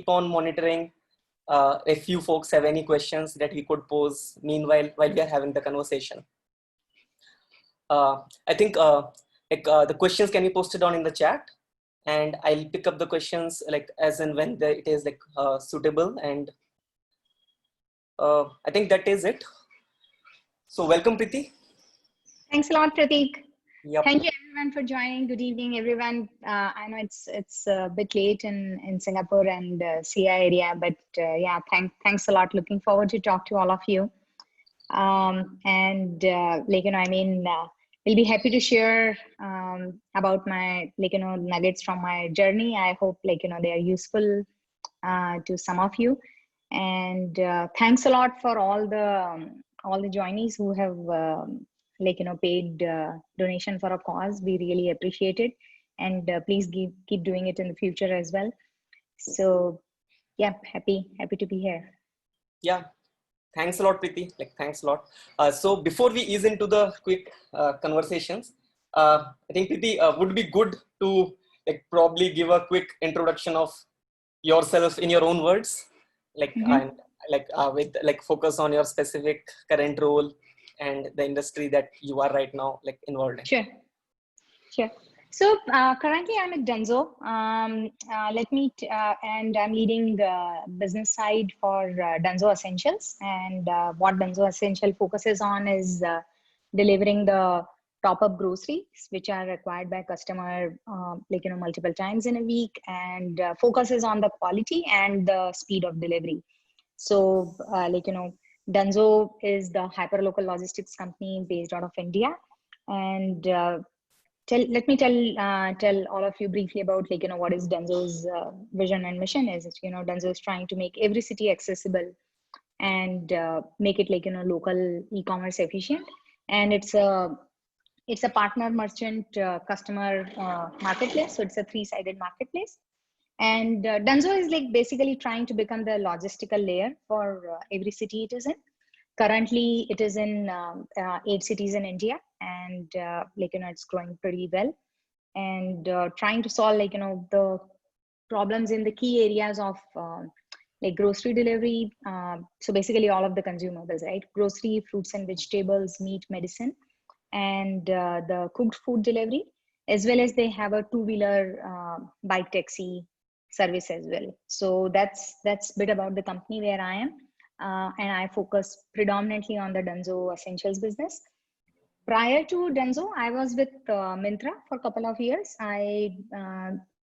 on monitoring if you folks have any questions that we could pose meanwhile while we are having the conversation. I think the questions can be posted on in the chat, and I'll pick up the questions like as and when it is like suitable. And I think that is it. So welcome, Preeti. Thanks a lot, Prateek. Yep. Thank you everyone for joining. Good evening, everyone. I know it's a bit late in Singapore and CI area, but yeah, thanks a lot. Looking forward to talk to all of you. We'll be happy to share about my nuggets from my journey. I hope they are useful to some of you. And thanks a lot for all the joinees who have paid donation for a cause. We really appreciate it, and please keep doing it in the future as well. So yeah, happy to be here. Yeah, thanks a lot, Preeti. Thanks a lot. So before we ease into the quick conversations, I think Preeti would be good to probably give a quick introduction of yourself in your own words, with focus on your specific current role and the industry that you are right now involved in. Sure. So currently I'm at Denso. And I'm leading the business side for Denso Essentials. And what Denso Essential focuses on is delivering the top-up groceries, which are required by customer multiple times in a week, and focuses on the quality and the speed of delivery. So Denso is the hyperlocal logistics company based out of India. And let me tell all of you briefly about what is Denso's vision and mission is. Denso is trying to make every city accessible and make it local e-commerce efficient. And it's a partner merchant customer marketplace. So it's a three-sided marketplace. And Denso is basically trying to become the logistical layer for every city it is in. Currently, it is in 8 cities in India, and it's growing pretty well. And trying to solve the problems in the key areas of grocery delivery. So basically, all of the consumables, right? Grocery, fruits and vegetables, meat, medicine, and the cooked food delivery, as well as they have a two-wheeler bike taxi service as well. So that's a bit about the company where I am. And I focus predominantly on the Denso Essentials business. Prior to Denso, I was with Myntra for a couple of years. And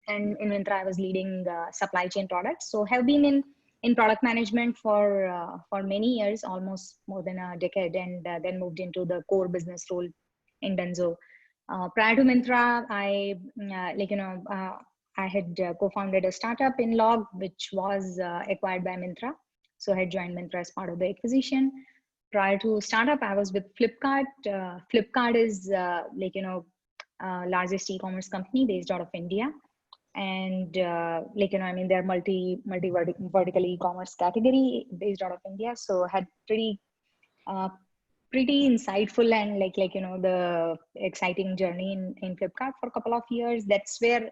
in Myntra, I was leading supply chain products. So have been in product management for many years, almost more than a decade, and then moved into the core business role in Denso. Prior to Myntra, I had co-founded a startup in Log, which was acquired by Myntra. So I had joined Myntra as part of the acquisition. Prior to startup, I was with Flipkart. Flipkart is largest e-commerce company based out of India, and they're multi-vertical e-commerce category based out of India. So had pretty insightful and the exciting journey in Flipkart for a couple of years. That's where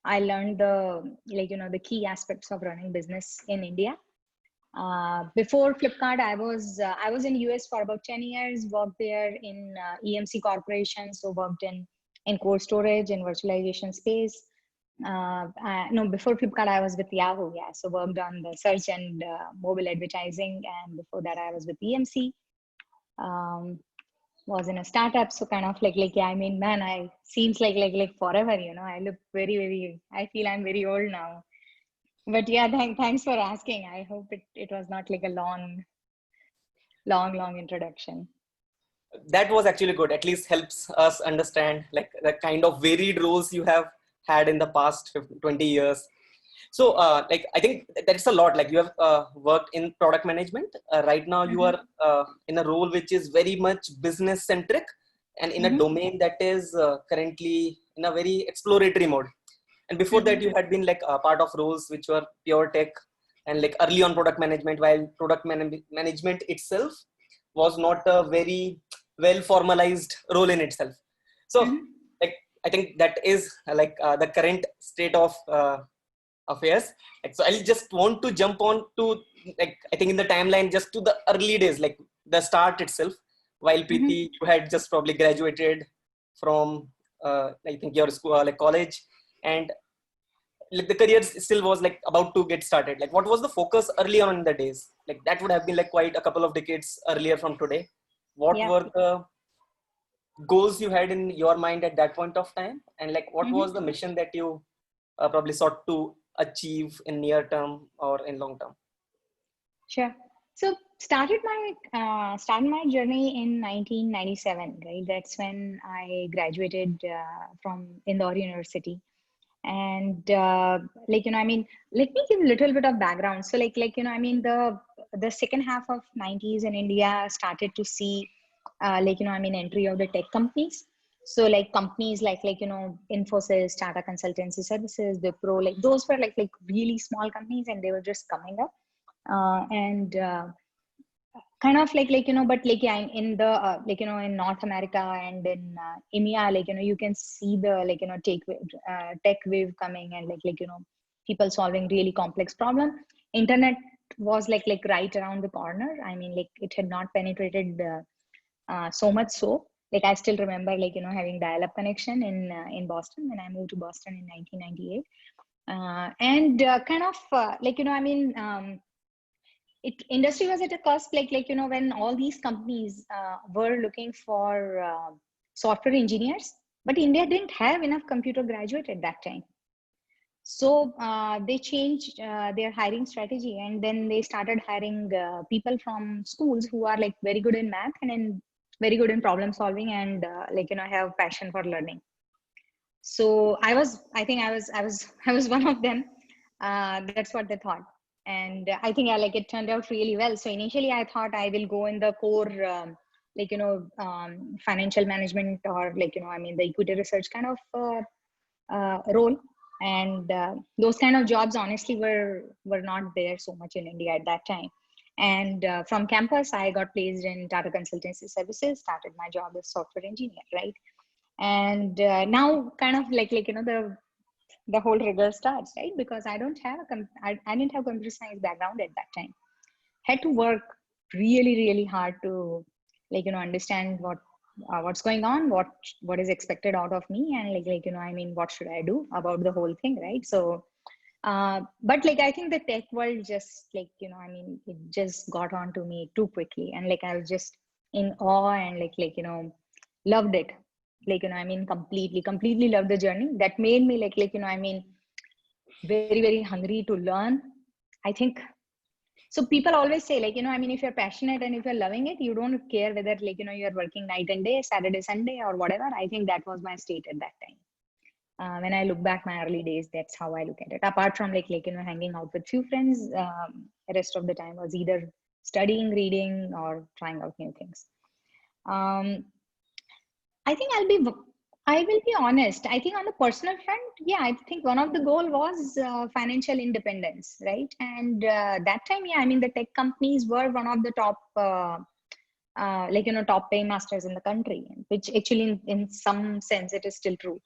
I learned the key aspects of running business in India. Before Flipkart, I was in US for about 10 years, worked there in EMC Corporation, so worked in core storage and virtualization space. Before Flipkart, I was with Yahoo, so worked on the search and mobile advertising, and before that I was with EMC. Was in a startup, so kind of I seems like forever, I look very, I feel I'm very old now. But yeah, thanks for asking. I hope it was not like a long introduction. That was actually good. At least helps us understand the kind of varied roles you have had in the past 20 years. So I think that's a lot. You have worked in product management. Right now you are in a role which is very much business centric and in a domain that is currently in a very exploratory mode. And before that, you had been a part of roles which were pure tech and early on product management, while product management itself was not a very well formalized role in itself. So I think that is the current state of affairs. Like, so I'll just want to jump on to, like, I think in the timeline, just to the early days, like the start itself. While Preeti, you had just probably graduated from, I think your school, like college, and like the career still was like about to get started. Like, what was the focus early on in the days? Like, that would have been like quite a couple of decades earlier from today. What Yeah. were the goals you had in your mind at that point of time, and like what Mm-hmm. was the mission that you probably sought to achieve in near term or in long term? Sure. So started my journey in 1997, right? That's when I graduated from Indore University. And I mean, let me give a little bit of background. So the second half of 90s in India started to see entry of the tech companies. So like companies Infosys, Tata Consultancy Services, Wipro, like those were like really small companies, and they were just coming up. And kind of but yeah, in the in North America and in EMEA, you can see the tech wave coming, and people solving really complex problem. Internet was right around the corner. I mean, like it had not penetrated so much so. Like I still remember having dial-up connection in Boston when I moved to Boston in 1998. And kind of industry was at a cusp, when all these companies were looking for software engineers, but India didn't have enough computer graduate at that time. So they changed their hiring strategy, and then they started hiring people from schools who are like very good in math and very good in problem solving, and have passion for learning. So I was one of them. That's what they thought, and I think it turned out really well. So initially, I thought I will go in the core, financial management, or the equity research kind of role. And those kind of jobs, honestly, were not there so much in India at that time. And from campus, I got placed in Tata Consultancy Services. Started my job as software engineer, right? And now kind of the whole rigor starts, right? Because I don't have I didn't have computer science background at that time. Had to work really hard to understand what's going on, what is expected out of me, and I mean, what should I do about the whole thing, right? So but I think the tech world just I mean, it just got on to me too quickly, and I was just in awe, and loved it. I mean, completely loved the journey. That made me I mean, very hungry to learn. I think so. People always say I mean, if you're passionate and if you're loving it, you don't care whether you're working night and day, Saturday, Sunday, or whatever. I think that was my state at that time. When I look back my early days, that's how I look at it. Apart from hanging out with few friends, the rest of the time was either studying, reading, or trying out new things. Um, I think I will be honest. I think on the personal front, yeah, I think one of the goal was financial independence, right? And that time, yeah, I mean, the tech companies were one of the top, top paymasters in the country, which actually, in some sense, it is still true.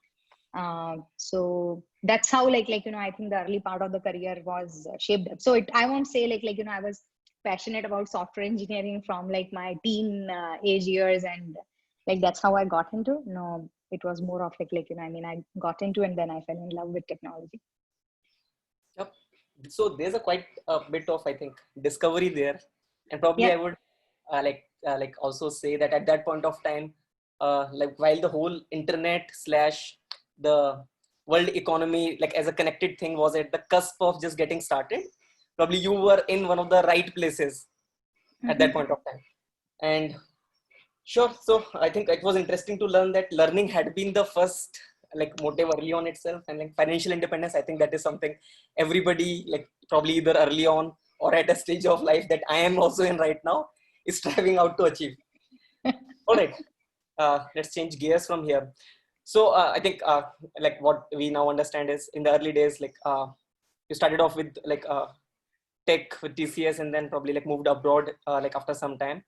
So that's how, I think the early part of the career was shaped up. So I won't say I was passionate about software engineering from my teen age years, and that's how I got into. No, it was more of I mean, I got into, and then I fell in love with technology. Yep. So there's a quite a bit of, I think, discovery there, and probably Yeah. I would like also say that at that point of time, while the whole internet slash the world economy as a connected thing was at the cusp of just getting started, probably you were in one of the right places at that point of time. And sure. So I think it was interesting to learn that learning had been the first motive early on itself, and financial independence. I think that is something everybody probably either early on or at a stage of life that I am also in right now is striving out to achieve. All right, let's change gears from here. So I think what we now understand is in the early days, you started off with tech with TCS, and then probably moved abroad after some time.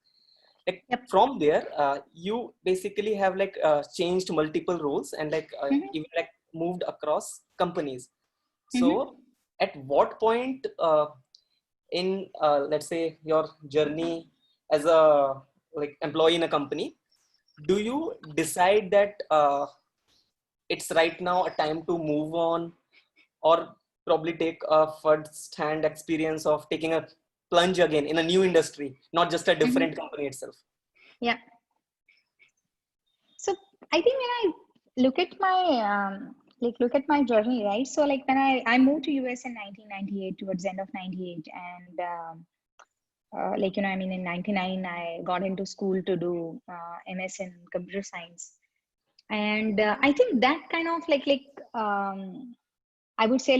Yep. From there you basically have changed multiple roles and even moved across companies. So at what point in let's say your journey as a like employee in a company, do you decide that it's right now a time to move on, or probably take a first hand experience of taking a plunge again in a new industry, not just a Mhm. different company itself? Yeah. So I think when I look at my look at my journey, right? So like when I moved to US in 1998, towards the end of 98, and like I mean in 99 I got into school to do MS in computer science, and I think that kind of I would say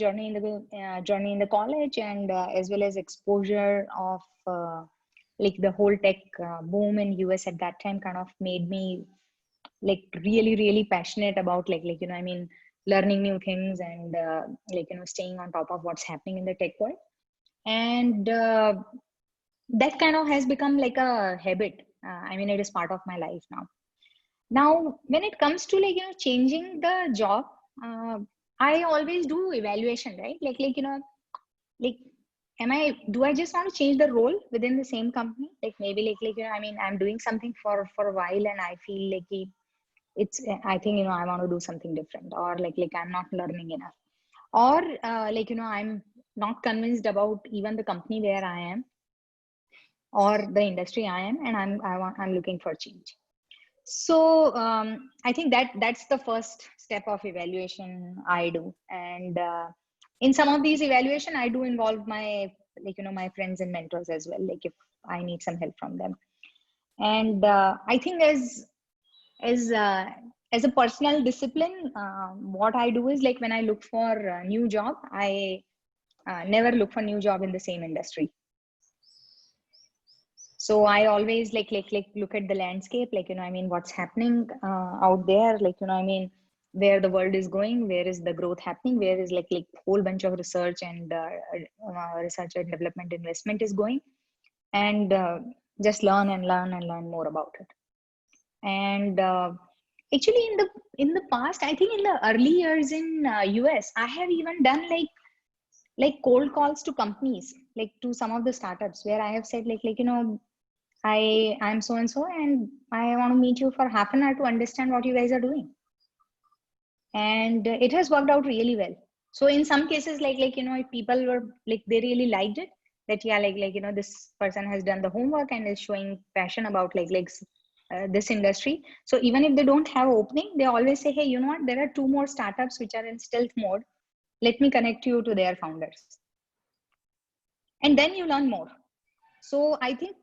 journey in the college, and as well as exposure of like the whole tech boom in US at that time kind of made me like really passionate about I mean learning new things, and staying on top of what's happening in the tech world. And that kind of has become like a habit. I mean, it is part of my life now. Now when it comes to changing the job, uh, I always do evaluation, right? Like am I do I just want to change the role within the same company? Like maybe I mean I'm doing something for a while and I feel like it's I think I want to do something different, or like I'm not learning enough, or I'm not convinced about even the company where I am or the industry I am, and I'm looking for change. So I think that's the first step of evaluation I do. And in some of these evaluation I do involve my my friends and mentors as well, like if I need some help from them. And I think as uh, as a personal discipline, what I do is like when I look for a new job, I never look for new job in the same industry. So I always like look at the landscape, I mean what's happening out there, I mean where the world is going, where is the growth happening, where is like whole bunch of research and research and development investment is going, and just learn and learn and learn more about it. And actually in the past, I think in the early years in US, I have even done like cold calls to companies, like to some of the startups, where I have said I'm so and so, and I want to meet you for half an hour to understand what you guys are doing. And it has worked out really well. So in some cases, if people were like they really liked it, that yeah, this person has done the homework and is showing passion about this industry. So even if they don't have opening, they always say, hey, you know what? There are two more startups which are in stealth mode. Let me connect you to their founders, and then you learn more. So I think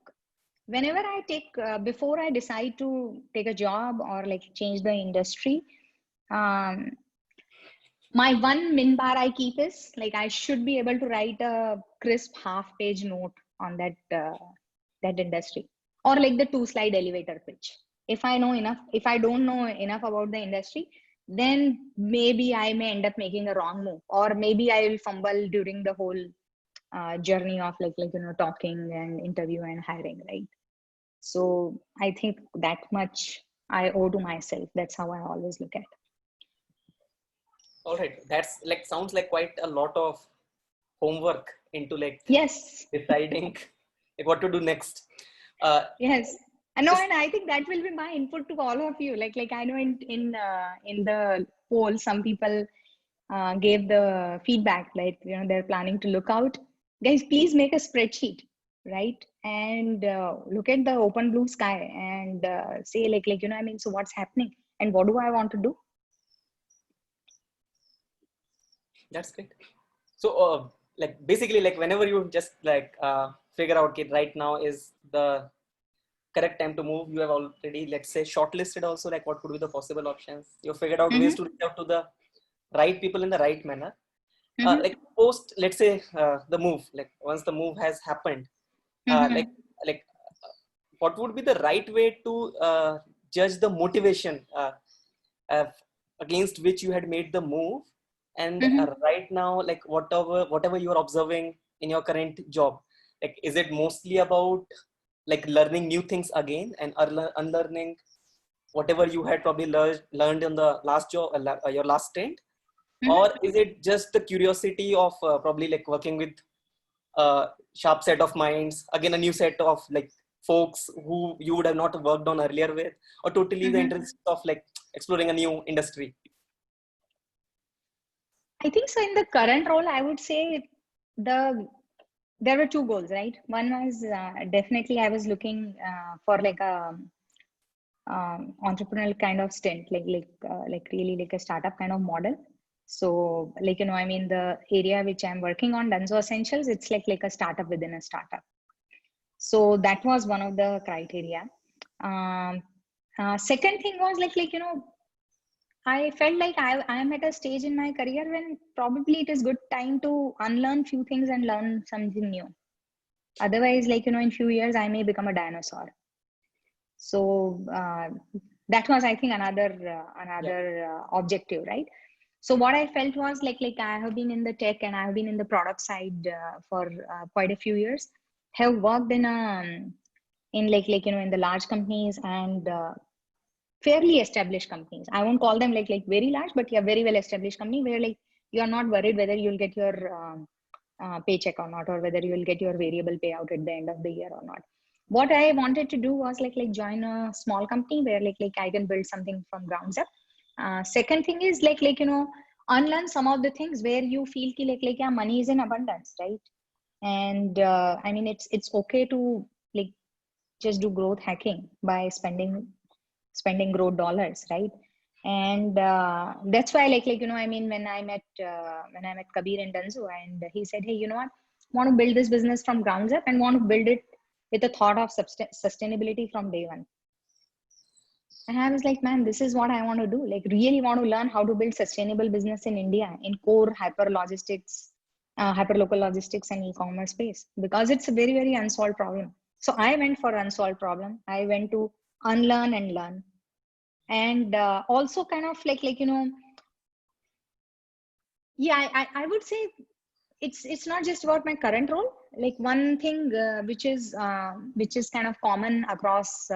whenever I take before I decide to take a job or like change the industry, um, my one min bar I keep is like I should be able to write a crisp half-page note on that industry, or like the 2-slide elevator pitch. If I know enough, if I don't know enough about the industry, then maybe I may end up making a wrong move, or maybe I will fumble during the whole journey of talking and interview and hiring, right? So I think that much I owe to myself. That's how I always look at. All right, that's like sounds like quite a lot of homework into like Yes. deciding like what to do next. uh Yes. And no, just and I think that will be my input to all of you. Like I know in the poll, some people gave the feedback, like they're planning to look out. Guys, please make a spreadsheet, right? And look at the open blue sky and say I mean, so what's happening and what do I want to do? that's great. So like basically like whenever you just like figure out okay, right now is the correct time to move, you have already let's say shortlisted also like what could be the possible options, you figured out ways Mm-hmm. to reach out to the right people in the right manner. Mm-hmm. Like post let's say the move, like once the move has happened, Mm-hmm. like what would be the right way to judge the motivation uh, against which you had made the move, and Mm-hmm. right now like whatever you are observing in your current job, like is it mostly about like learning new things again and unlearning whatever you had probably learned in the last job, your last stint, or is it just the curiosity of probably like working with a sharp set of minds, again a new set of like folks who you would have not worked on earlier with, or totally the interest of like exploring a new industry? I think so. In the current role, I would say there were two goals, right? One was definitely I was looking for like a entrepreneurial kind of stint, like really like a startup kind of model. So like I mean the area which I'm working on, Dunzo Essentials, it's like a startup within a startup. So that was one of the criteria. Second thing was I felt like I am at a stage in my career when probably it is good time to unlearn few things and learn something new. Otherwise, in few years, I may become a dinosaur. So that was, I think, another objective, right? So what I felt was like I have been in the tech and I have been in the product side for quite a few years. Have worked in in the large companies and fairly established companies. I won't call them like very large, but yeah, very well established company where like you are not worried whether you'll get your paycheck or not, or whether you will get your variable payout at the end of the year or not. What I wanted to do was like join a small company where like I can build something from grounds up. Second thing is unlearn some of the things where you feel like yeah, money is in abundance, right? And I mean it's okay to like just do growth hacking by spending growth dollars, right? And that's why I mean when I met Kabir in Danzo, and he said, hey, you know what, want to build this business from grounds up and want to build it with a thought of sustainability from day one. And I was like, man, this is what I want to do. Like really want to learn how to build sustainable business in India in core hyper logistics, hyper local logistics and e-commerce space, because it's a very, very unsolved problem. So I went for unsolved problem. I went to unlearn and learn. And also kind of yeah, I would say it's not just about my current role. Like one thing which is kind of common across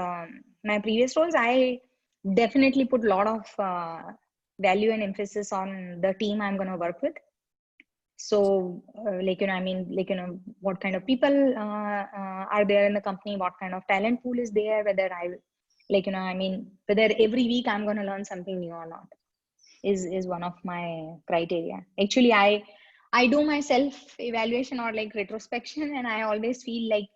my previous roles, I definitely put a lot of value and emphasis on the team I'm going to work with. So I mean what kind of people are there in the company, what kind of talent pool is there, whether I I mean whether every week I'm going to learn something new or not is one of my criteria. Actually, I do my self evaluation or like retrospection, and I always feel like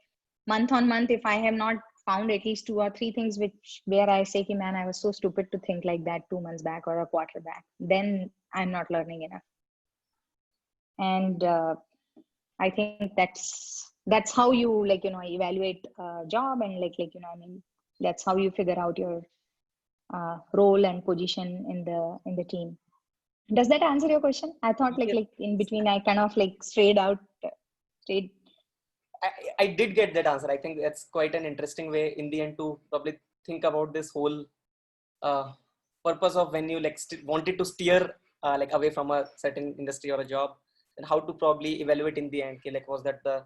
month on month, if I have not found at least 2 or 3 things where I say, man, I was so stupid to think like that 2 months back or a quarter back, then I'm not learning enough. And I think that's how you evaluate a job, and I mean that's how you figure out your role and position in the team. Does that answer your question? I thought like in between I kind of like strayed. I did get that answer. I think that's quite an interesting way in the end to probably think about this whole purpose of when you like wanted to steer like away from a certain industry or a job, and how to probably evaluate in the end. Like, was that the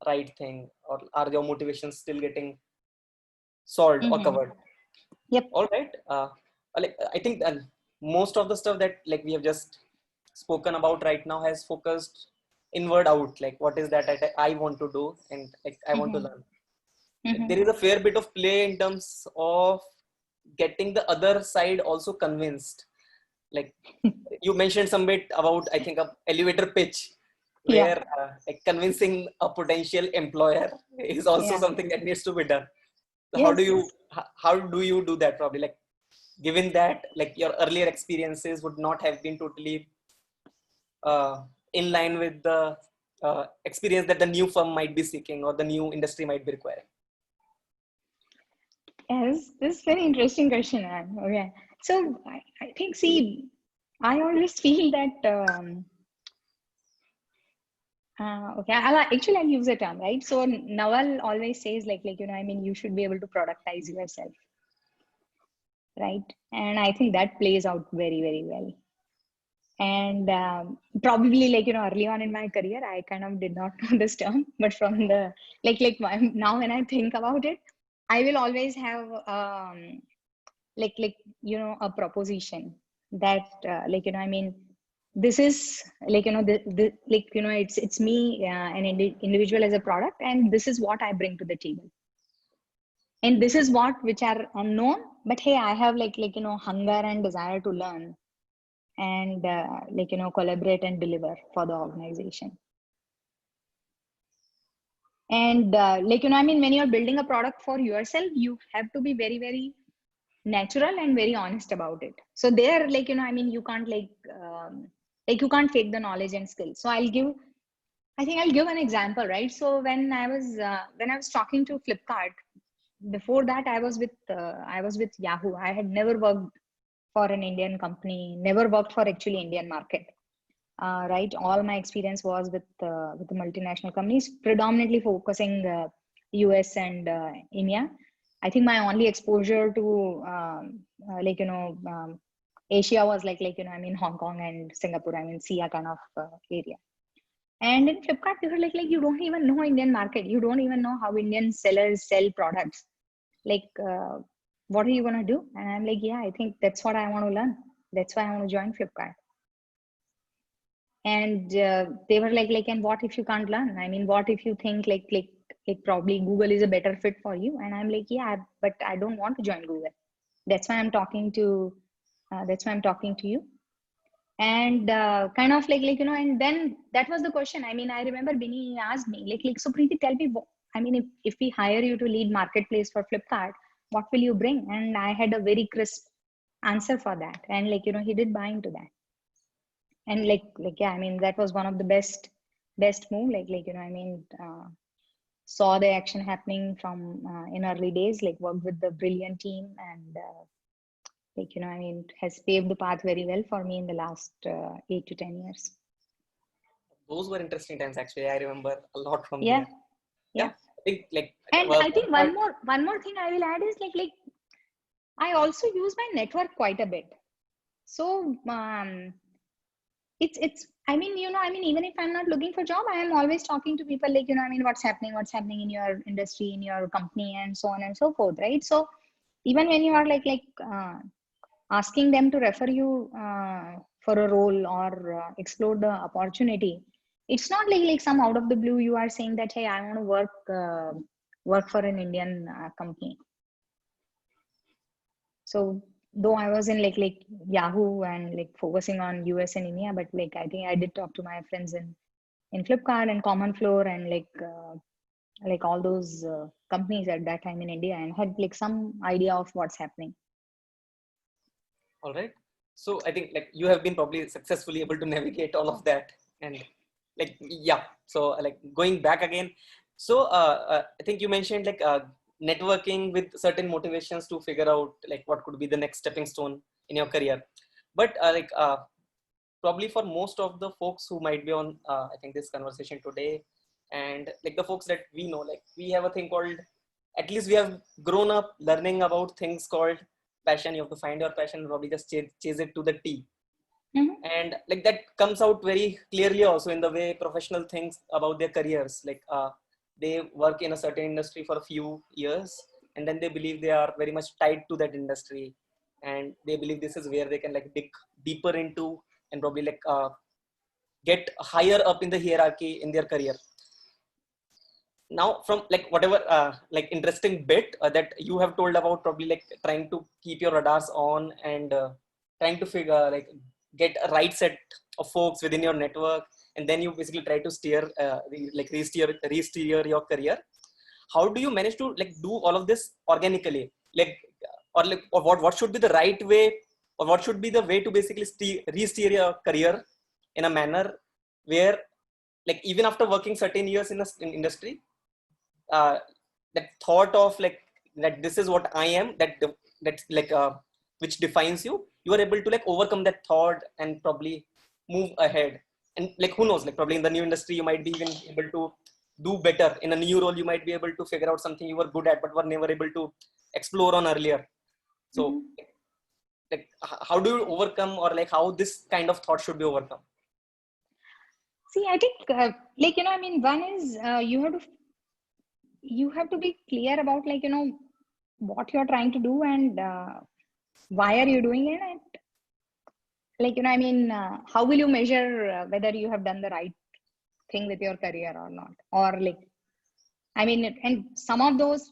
right thing, or are your motivations still getting solved or covered? Yep. All right. Like I think most of the stuff that like we have just spoken about right now has focused inward out. Like what is that I want to do, and like I want to learn. There is a fair bit of play in terms of getting the other side also convinced. Like you mentioned some bit about, I think, a elevator pitch where like convincing a potential employer is also something that needs to be done. So yes. how do you do that? Probably like given that like your earlier experiences would not have been totally in line with the experience that the new firm might be seeking or the new industry might be requiring. Yes, this is a very interesting question. Okay, so I think, see, I always feel that okay, I'll use a term, right? So Naval always says like I mean you should be able to productize yourself, right? And I think that plays out very, very well. And probably early on in my career I kind of did not know this term, but from the now when I think about it, I will always have a proposition that I mean this is like, like, it's me, an individual as a product, and this is what I bring to the table. And this is what which are unknown, but hey, I have like, hunger and desire to learn and like, collaborate and deliver for the organization. And like, I mean, when you're building a product for yourself, you have to be very, very natural and very honest about it. So there, like, I mean, you can't like you can't fake the knowledge and skill. So I think I'll give an example, right? So when I was talking to Flipkart, before that I was with Yahoo. I had never worked for an Indian company, never worked for actually Indian market. Right, all my experience was with the multinational companies, predominantly focusing US and India. I think my only exposure to like, Asia was like, I mean, Hong Kong and Singapore. I mean, SIA kind of area. And in Flipkart, they were like you don't even know Indian market. You don't even know how Indian sellers sell products. Like, what are you gonna do? And I'm like, yeah, I think that's what I want to learn. That's why I want to join Flipkart. And they were like, and what if you can't learn? I mean, what if you think like probably Google is a better fit for you? And I'm like, yeah, but I don't want to join Google. That's why I'm talking to you. And kind of like, and then that was the question. I mean, I remember Binny asked me like, so Preeti, tell me, I mean, if we hire you to lead marketplace for Flipkart, what will you bring? And I had a very crisp answer for that. And like, he did buy into that. And like, yeah, I mean, that was one of the best move. Like, I mean, saw the action happening from in early days, like worked with the brilliant team, and like, I mean, has paved the path very well for me in the last 8 to 10 years. Those were interesting times, actually. I remember a lot from yeah there. yeah I think like, and I think one more thing I will add is like I also use my network quite a bit. So it's I mean, I mean, even if I'm not looking for job, I am always talking to people like, I mean, what's happening in your industry, in your company, and so on and so forth, right? So even when you are like asking them to refer you for a role or explore the opportunity, it's not like some out of the blue you are saying that, hey, I want to work for an Indian company. So though I was in like Yahoo and like focusing on US and India, but like I think I did talk to my friends in Flipkart and Common Floor and like all those companies at that time in India, and had like some idea of what's happening. All right. So I think like you have been probably successfully able to navigate all of that, and like, yeah. So like going back again. So I think you mentioned like networking with certain motivations to figure out like what could be the next stepping stone in your career. But like probably for most of the folks who might be on I think this conversation today, and like the folks that we know, like we have a thing called, at least we have grown up learning about things called passion. You have to find your passion, probably just chase it to the T. Mm-hmm. And like that comes out very clearly also in the way professional thinks about their careers. Like they work in a certain industry for a few years, and then they believe they are very much tied to that industry, and they believe this is where they can like dig deeper into and probably like get higher up in the hierarchy in their career. Now from like whatever like interesting bit that you have told about, probably like trying to keep your radars on and trying to figure like get a right set of folks within your network, and then you basically try to steer re-steer your career. How do you manage to like do all of this organically, like or what should be the right way, or what should be the way to basically re-steer your career in a manner where like even after working certain years in industry, that thought of like that this is what I am, that's like which defines you, you are able to like overcome that thought and probably move ahead. And like who knows, like probably in the new industry you might be even able to do better. In a new role you might be able to figure out something you were good at but were never able to explore on earlier. So Mm-hmm. like how do you overcome, or like how this kind of thought should be overcome? See, I think like, I mean, one is you have to be clear about like, what you're trying to do and why are you doing it. And like, I mean, how will you measure whether you have done the right thing with your career or not? Or like, I mean, and some of those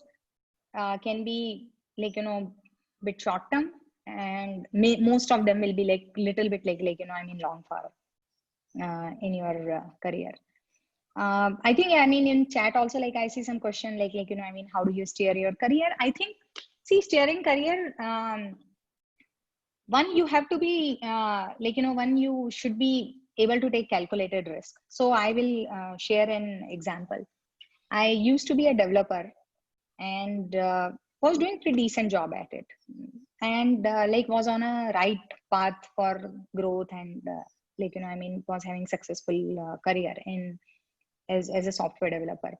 can be like, bit short term, and most of them will be like little bit like, I mean, long for in your career. I think, I mean, in chat also, like I see some question like, I mean, how do you steer your career? I think, see, steering career, one, you have to be like, one, you should be able to take calculated risk. So I will share an example. I used to be a developer and was doing pretty decent job at it, and like was on a right path for growth, and like, I mean, was having successful career in as a software developer.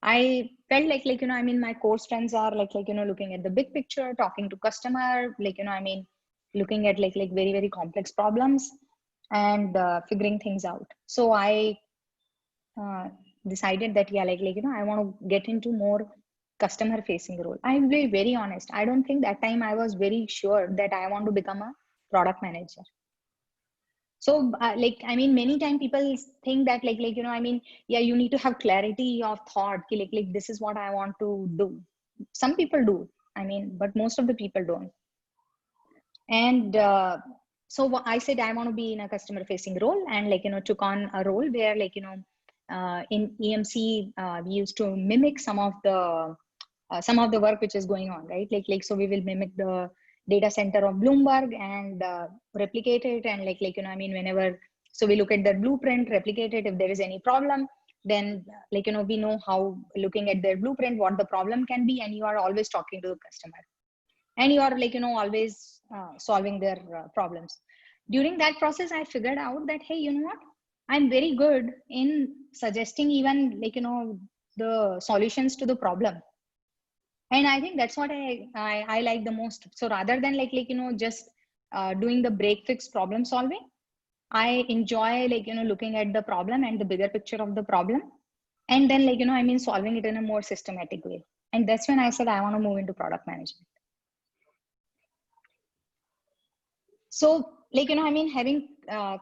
I felt like, I mean, my core strengths are like, looking at the big picture, talking to customer, like, I mean, looking at like very, very complex problems and figuring things out. So I uh, decided that, yeah, like, I want to get into more customer facing role. I'll be very honest. I don't think that time I was very sure that I want to become a product manager. So like, I mean, many times people think that like, I mean, yeah, you need to have clarity of thought, like this is what I want to do. Some people do, I mean, but most of the people don't. And so I said I want to be in a customer facing role, and like, took on a role where like, in EMC, we used to mimic some of the work which is going on, right? Like, so we will mimic the data center of Bloomberg and replicate it. And like, I mean, whenever, so we look at the blueprint, replicate it. If there is any problem, then like, we know how, looking at their blueprint, what the problem can be. And you are always talking to the customer, and you are like, always solving their problems. During that process, I figured out that, hey, you know what? I'm very good in suggesting even like, the solutions to the problem. And I think that's what I like the most. So rather than like, just doing the break fix problem solving, I enjoy like, looking at the problem and the bigger picture of the problem. And then like, I mean, solving it in a more systematic way. And that's when I said, I want to move into product management. So like, I mean, having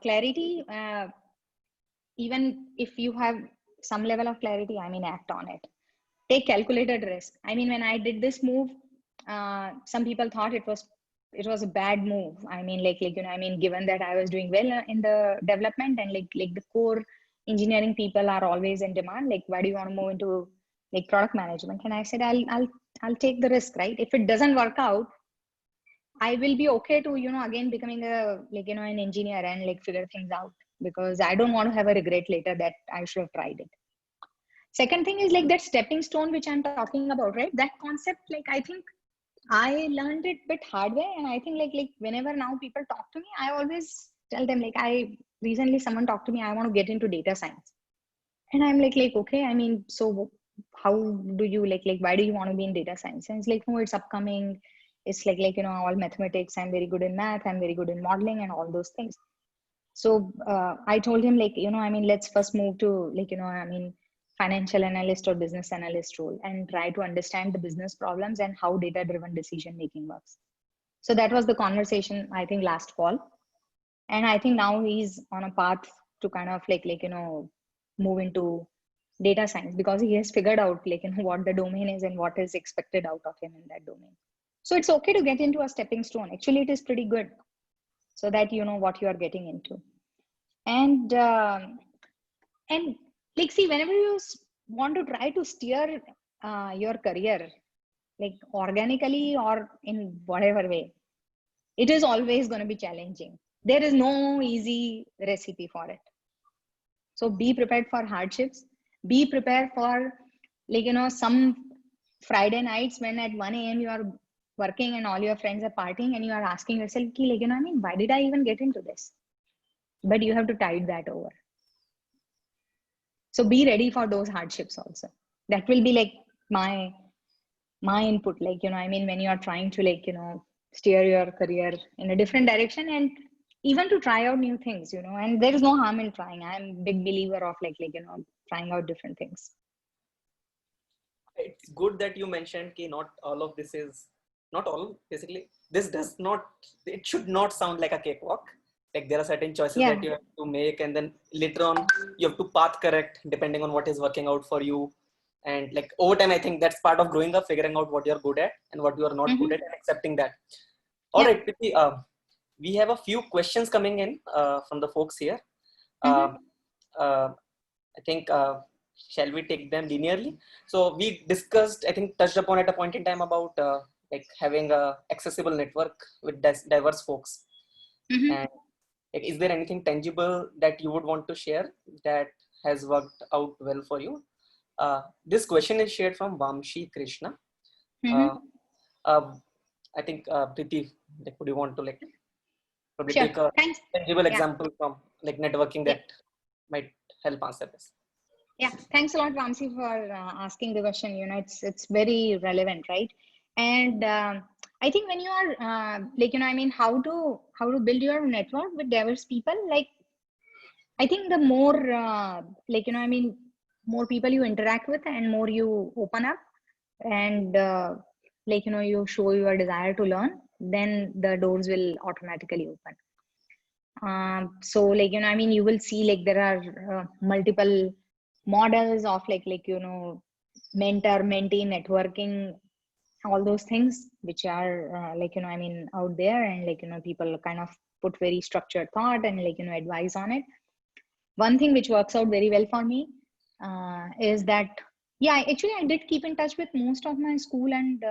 clarity, even if you have some level of clarity, I mean, act on it. Take calculated risk. I mean, when I did this move, some people thought it was a bad move. I mean, like, I mean, given that I was doing well in the development, and like the core engineering people are always in demand, like, why do you want to move into like product management? And I said, I'll take the risk, right? If it doesn't work out, I will be okay to, again becoming a like, an engineer and like figure things out, because I don't want to have a regret later that I should have tried it. Second thing is like that stepping stone, which I'm talking about, right? That concept, like, I think I learned it a bit hard way. And I think like whenever now people talk to me, I always tell them like, recently someone talked to me, I want to get into data science. And I'm like, okay, I mean, so how do you like, why do you want to be in data science? And it's like, no, it's upcoming. It's like, all mathematics. I'm very good in math. I'm very good in modeling and all those things. So I told him like, I mean, let's first move to like, I mean, financial analyst or business analyst role, and try to understand the business problems and how data driven decision making works. So that was the conversation, I think, last fall. And I think now he's on a path to kind of like, move into data science, because he has figured out like, what the domain is and what is expected out of him in that domain. So it's okay to get into a stepping stone. Actually, it is pretty good, so that you know what you are getting into. And like, see, whenever you want to try to steer your career, like organically or in whatever way, it is always going to be challenging. There is no easy recipe for it. So be prepared for hardships. Be prepared for like, some Friday nights when at 1 a.m. you are working and all your friends are partying, and you are asking yourself, like, I mean, why did I even get into this? But you have to tide that over. So be ready for those hardships also. That will be like my input, like, I mean, when you are trying to like, steer your career in a different direction, and even to try out new things, and there is no harm in trying. I'm a big believer of like, trying out different things. It's good that you mentioned that not all of this is, not all, basically, this does not, it should not sound like a cakewalk. Like there are certain choices Yeah. that you have to make, and then later on you have to path correct depending on what is working out for you. And like over time, I think that's part of growing up, figuring out what you're good at and what you are not good Mm-hmm. at, and accepting that. All Yeah. right, Priti, we have a few questions coming in from the folks here. Mm-hmm. Um I think, shall we take them linearly? So we discussed, I think, touched upon at a point in time about like having a accessible network with diverse folks. Mm-hmm. And like, is there anything tangible that you would want to share that has worked out well for you? This question is shared from Vamshi Krishna. Uh, Mm-hmm. uh, I think, Priti, like, would you want to like probably Sure. take a Thanks. tangible Yeah. example from like networking Yeah. that might help answer this? Yeah. Thanks a lot, Ramsey, for asking the question. It's very relevant, right? And I think when you are I mean, how to build your network with diverse people, like I think the more I mean, more people you interact with and more you open up and you show your desire to learn, then the doors will automatically open. So I mean, you will see like there are multiple models of mentor mentee networking, all those things which are I mean out there, and people kind of put very structured thought and advice on it. One thing which works out very well for me is that actually I did keep in touch with most of my school and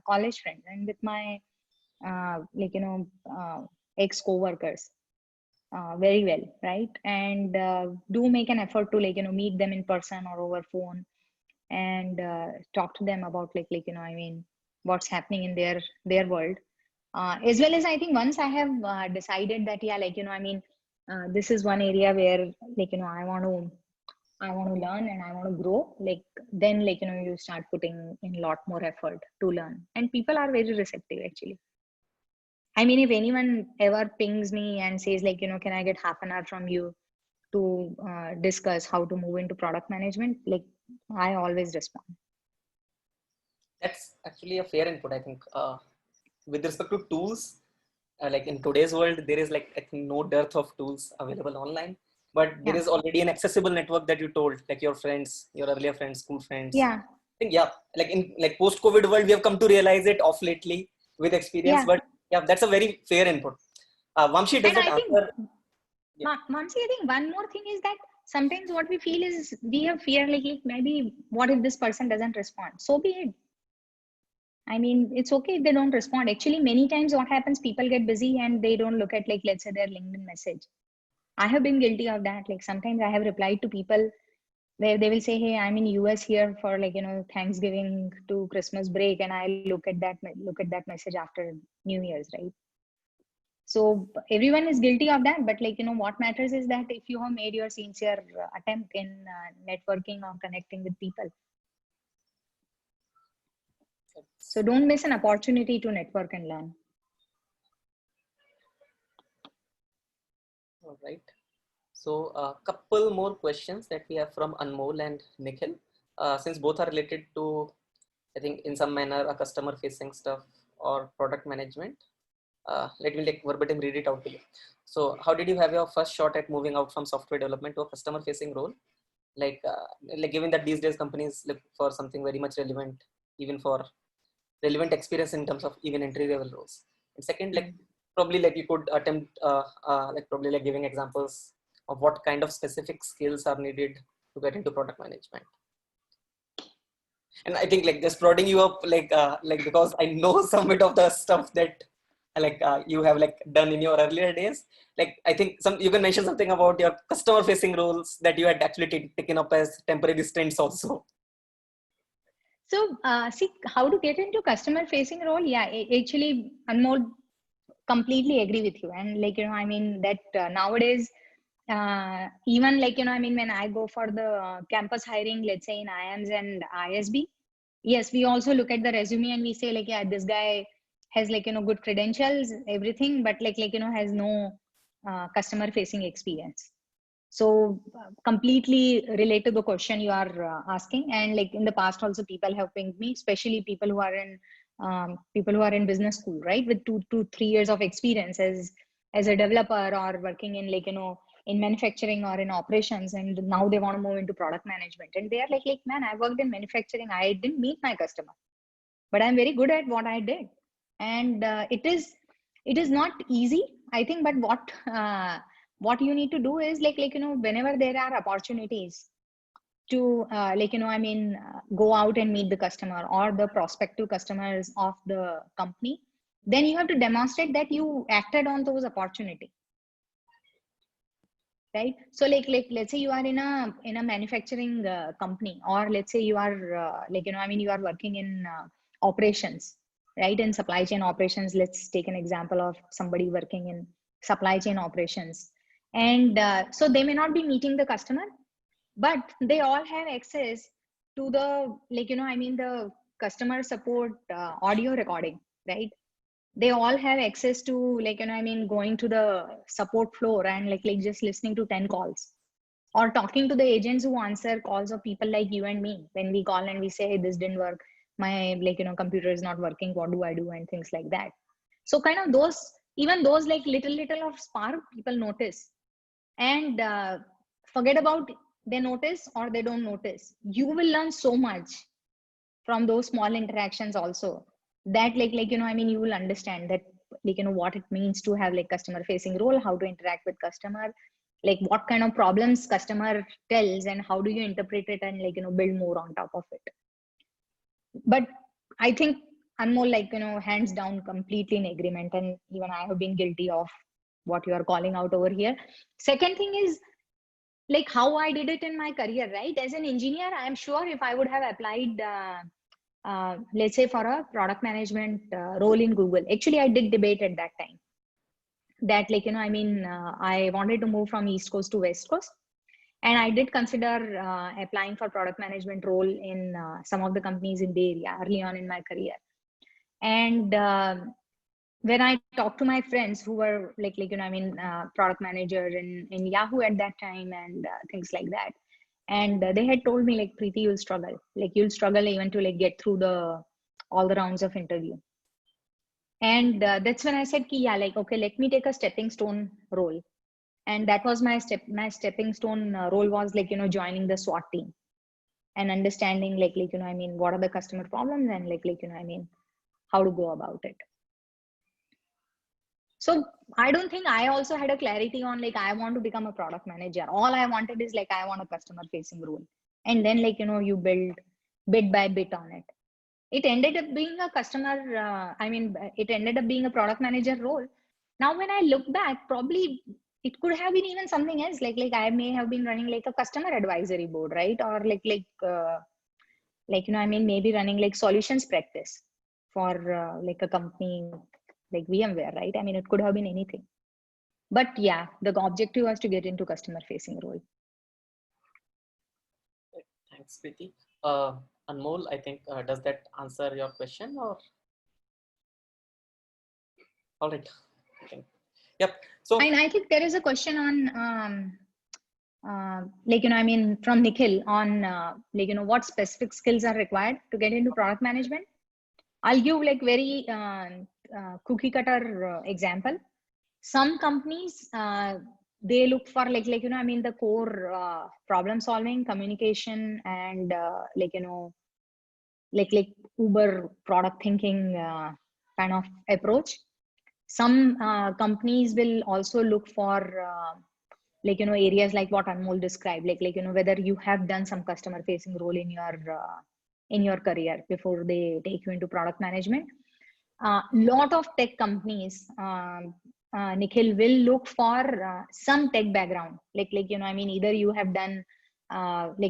college friends, and with my uh, like you know ex co-workers very well, right? And do make an effort to meet them in person or over phone, and talk to them about I mean what's happening in their world, as well as I think once I have decided that I mean this is one area where I want to learn and I want to grow, then you start putting in a lot more effort to learn, and people are very receptive actually. I mean, if anyone ever pings me and says can I get half an hour from you to discuss how to move into product management, I always respond. That's actually a fair input, I think. With respect to tools, like in today's world, there is like I think no dearth of tools available online, but there Yeah. is already an accessible network that you told, like your friends, your earlier friends, school friends. Yeah. I think yeah, like in like post-COVID world, we have come to realize it off lately with experience. Yeah. But yeah, that's a very fair input. Vamshi, does And that I think, answer? Yeah. Mansi, I think one more thing is that sometimes what we feel is we have fear, maybe what if this person doesn't respond? So be it. I mean, it's okay if they don't respond. Actually, many times what happens, people get busy and they don't look at let's say their LinkedIn message. I have been guilty of that. Like sometimes I have replied to people where they will say, "Hey, I'm in US here for Thanksgiving to Christmas break," and I look at that message after New Year's, right? So everyone is guilty of that, but what matters is that if you have made your sincere attempt in networking or connecting with people, so don't miss an opportunity to network and learn. All right. So a couple more questions that we have from Anmol and Nikhil, since both are related to, I think, in some manner, a customer-facing stuff or product management. Let me like verbatim read it out to you. So, how did you have your first shot at moving out from software development to a customer-facing role? Like given that these days companies look for something very much relevant, even for relevant experience in terms of even entry-level roles. And second, like probably like you could attempt like probably like giving examples of what kind of specific skills are needed to get into product management. And I think like just prodding you up like because I know some bit of the stuff that you have like done in your earlier days. Like I think some you can mention something about your customer facing roles that you had actually taken up as temporary stints also. So see how to get into customer facing role. Yeah, actually Anmol, completely agree with you. And I mean that nowadays even I mean when I go for the campus hiring, let's say in IIMs and ISB, yes, we also look at the resume and we say yeah, this guy has good credentials, everything, but has no customer facing experience. So completely relate to the question you are asking. And in the past also people have pinged me, especially people who are in business school, right, with 2 to 3 years of experience as as a developer or working in like, in manufacturing or in operations, and now they want to move into product management, and they are like, man, I worked in manufacturing, I didn't meet my customer, but I'm very good at what I did. And it is not easy, I think, but what you need to do is like, whenever there are opportunities to go out and meet the customer or the prospective customers of the company, then you have to demonstrate that you acted on those opportunity, right? So like let's say you are in a manufacturing company, or let's say you are you are working in operations, right? In supply chain operations, let's take an example of somebody working in supply chain operations, and so they may not be meeting the customer, but they all have access to the the customer support audio recording, right? They all have access to going to the support floor and like just listening to 10 calls, or talking to the agents who answer calls of people like you and me when we call and we say, hey, this didn't work, my computer is not working, what do I do, and things like that. So kind of those, even those like little of spark people notice, and forget about they notice or they don't notice, you will learn so much from those small interactions also, that you will understand that what it means to have like customer facing role, how to interact with customer, like what kind of problems customer tells and how do you interpret it, and build more on top of it. But I think Anmol, hands down, completely in agreement, and even I have been guilty of what you are calling out over here. Second thing is like how I did it in my career, right? As an engineer, I am sure if I would have applied let's say for a product management role in Google, actually I did debate at that time that I wanted to move from East Coast to West Coast, and I did consider applying for product management role in some of the companies in Bay Area early on in my career. And when I talked to my friends who were product manager in Yahoo at that time, and things like that, and they had told me like, Preeti, you'll struggle, you'll struggle even to get through all the rounds of interview. And that's when I said, yeah, okay, let me take a stepping stone role. And that was my stepping stone role was joining the SWAT team and understanding what are the customer problems, and how to go about it. So I don't think I also had a clarity on I want to become a product manager. All I wanted is I want a customer facing role, and then you build bit by bit on it. It ended up being a it ended up being a product manager role. Now when I look back, probably it could have been even something else, I may have been running a customer advisory board, right? Or maybe running solutions practice for a company like VMware, right? It could have been anything. But yeah, the objective was to get into customer facing role. Thanks, Preeti. Anmol, I think, does that answer your question or? All right. Okay. Yep. So, and I think there is a question on, from Nikhil on, what specific skills are required to get into product management. I'll give very cookie cutter example. Some companies, they look for the core problem solving, communication, and Uber product thinking kind of approach. Some companies will also look for areas like what Anmol described, whether you have done some customer facing role in your career before they take you into product management. Lot of tech companies, Nikhil, will look for some tech background, either you have done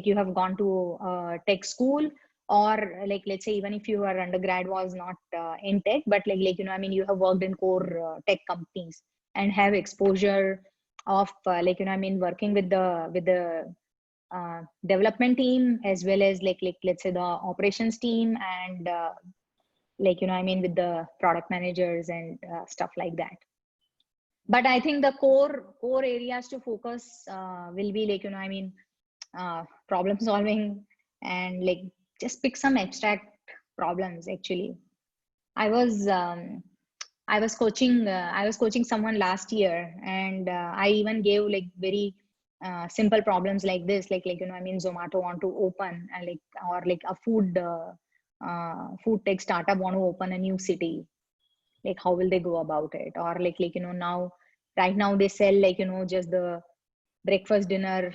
you have gone to tech school, or let's say even if your undergrad was not in tech, but you have worked in core tech companies and have exposure of working with the development team, as well as let's say the operations team, and with the product managers and stuff like that. But I think the core areas to focus will be problem solving, and just pick some abstract problems. Actually, I was I was coaching someone last year, and I even gave like very simple problems like this, like I mean, Zomato want to open like, or like a food tech startup want to open a new city. Like, how will they go about it? Or now, right now they sell just the breakfast, dinner,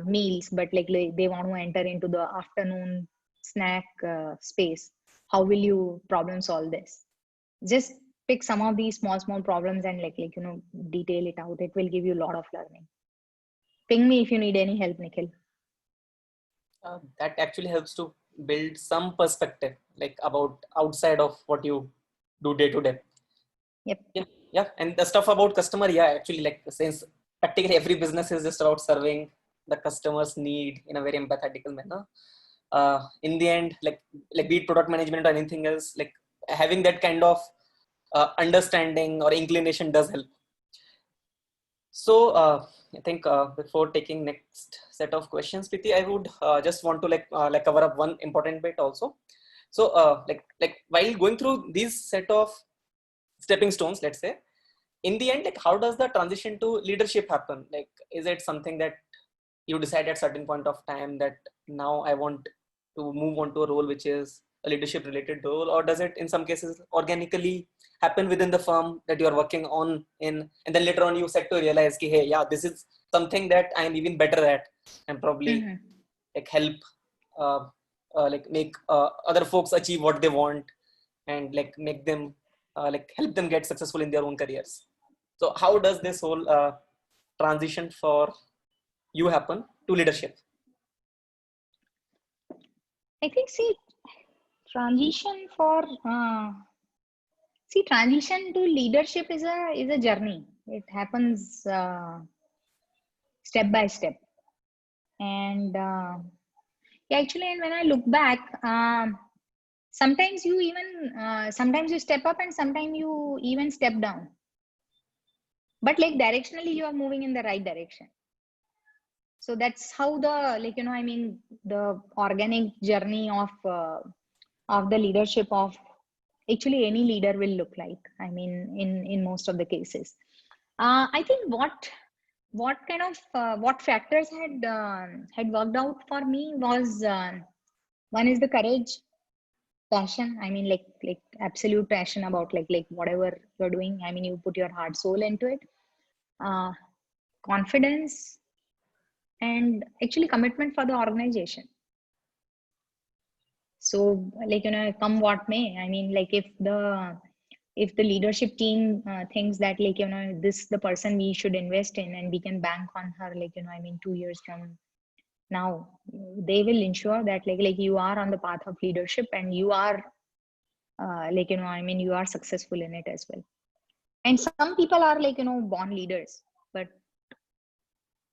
meals, but like they want to enter into the afternoon snack space. How will you problem solve this? Just pick some of these small problems and detail it out. It will give you a lot of learning. Ping me if you need any help, Nikhil. That actually helps to build some perspective, like about outside of what you do day to day. Yep. Yeah. And the stuff about customer, actually, like, since practically every business is just about serving the customer's need in a very empathetical manner. In the end, like be it product management or anything else, like having that kind of understanding or inclination does help. So I think before taking next set of questions, Preeti, I would just want to like cover up one important bit also. So like while going through these set of stepping stones, let's say, in the end, like how does the transition to leadership happen? Like, is it something that you decide at certain point of time that now I want to move on to a role which is a leadership related role, or does it in some cases organically happen within the firm that you're working on in, and then later on you set to realize ki, hey, yeah, this is something that I'm even better at, and probably like help like make other folks achieve what they want, and like make them like help them get successful in their own careers. So how does this whole transition for you happen to leadership? I think, transition for transition to leadership is a journey. It happens step by step, and actually, and when I look back, sometimes you even sometimes you step up and sometimes you even step down, but like directionally you are moving in the right direction. So that's how the the organic journey of the leadership of actually any leader will look like. I mean, in most of the cases, I think what kind of what factors had worked out for me was, one is the courage, passion. I mean, like absolute passion about like whatever you're doing. I mean, you put your heart soul into it. uh, Confidence, and actually commitment for the organization. So come what may, I mean, like if the leadership team thinks that this the person we should invest in and we can bank on her, I mean 2 years from now, they will ensure that like you are on the path of leadership and you are I mean you are successful in it as well. And some people are born leaders, but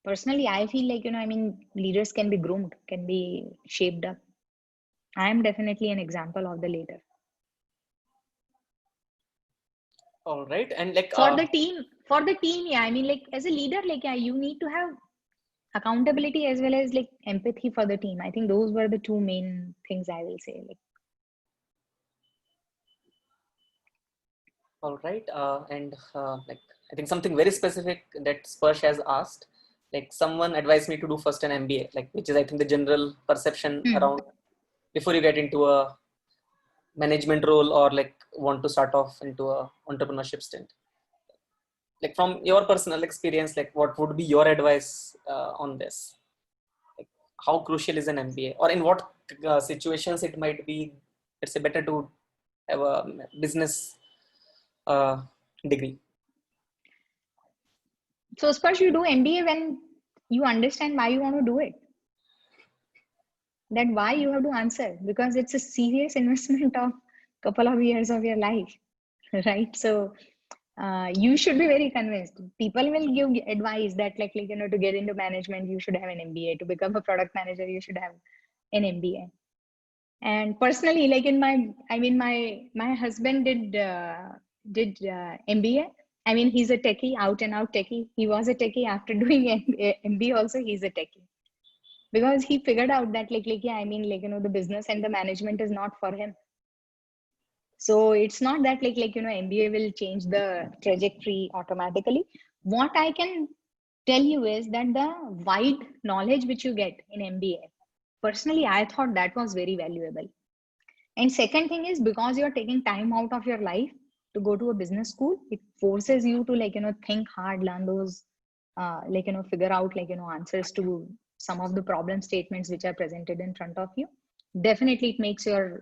personally I feel like I mean leaders can be groomed, can be shaped up. I am definitely an example of the latter. All right. And like For the team, yeah, I mean, like as a leader, like yeah, you need to have accountability as well as like empathy for the team. I think those were the two main things I will say. Like, all right. And like I think something very specific that Sparsh has asked, like someone advised me to do first an MBA, like which is I think the general perception around before you get into a management role or like want to start off into a entrepreneurship stint. Like from your personal experience, like what would be your advice on this? Like how crucial is an MBA, or in what situations it might be, let's say, better to have a business degree? so, Sparsh, you do MBA when you understand why you want to do it. That why you have to answer, because it's a serious investment of couple of years of your life, right? So you should be very convinced. People will give advice that like to get into management you should have an MBA, to become a product manager you should have an MBA. And personally, like in my husband did MBA. I mean, he's a techie, out and out techie. He was a techie after doing MBA also. He's a techie because he figured out that yeah, I mean the business and the management is not for him. So it's not that like MBA will change the trajectory automatically. What I can tell you is that the wide knowledge which you get in MBA, personally I thought that was very valuable. And second thing is, because you're taking time out of your life to go to a business school, it forces you to think hard, learn those figure out answers to some of the problem statements which are presented in front of you. Definitely it makes your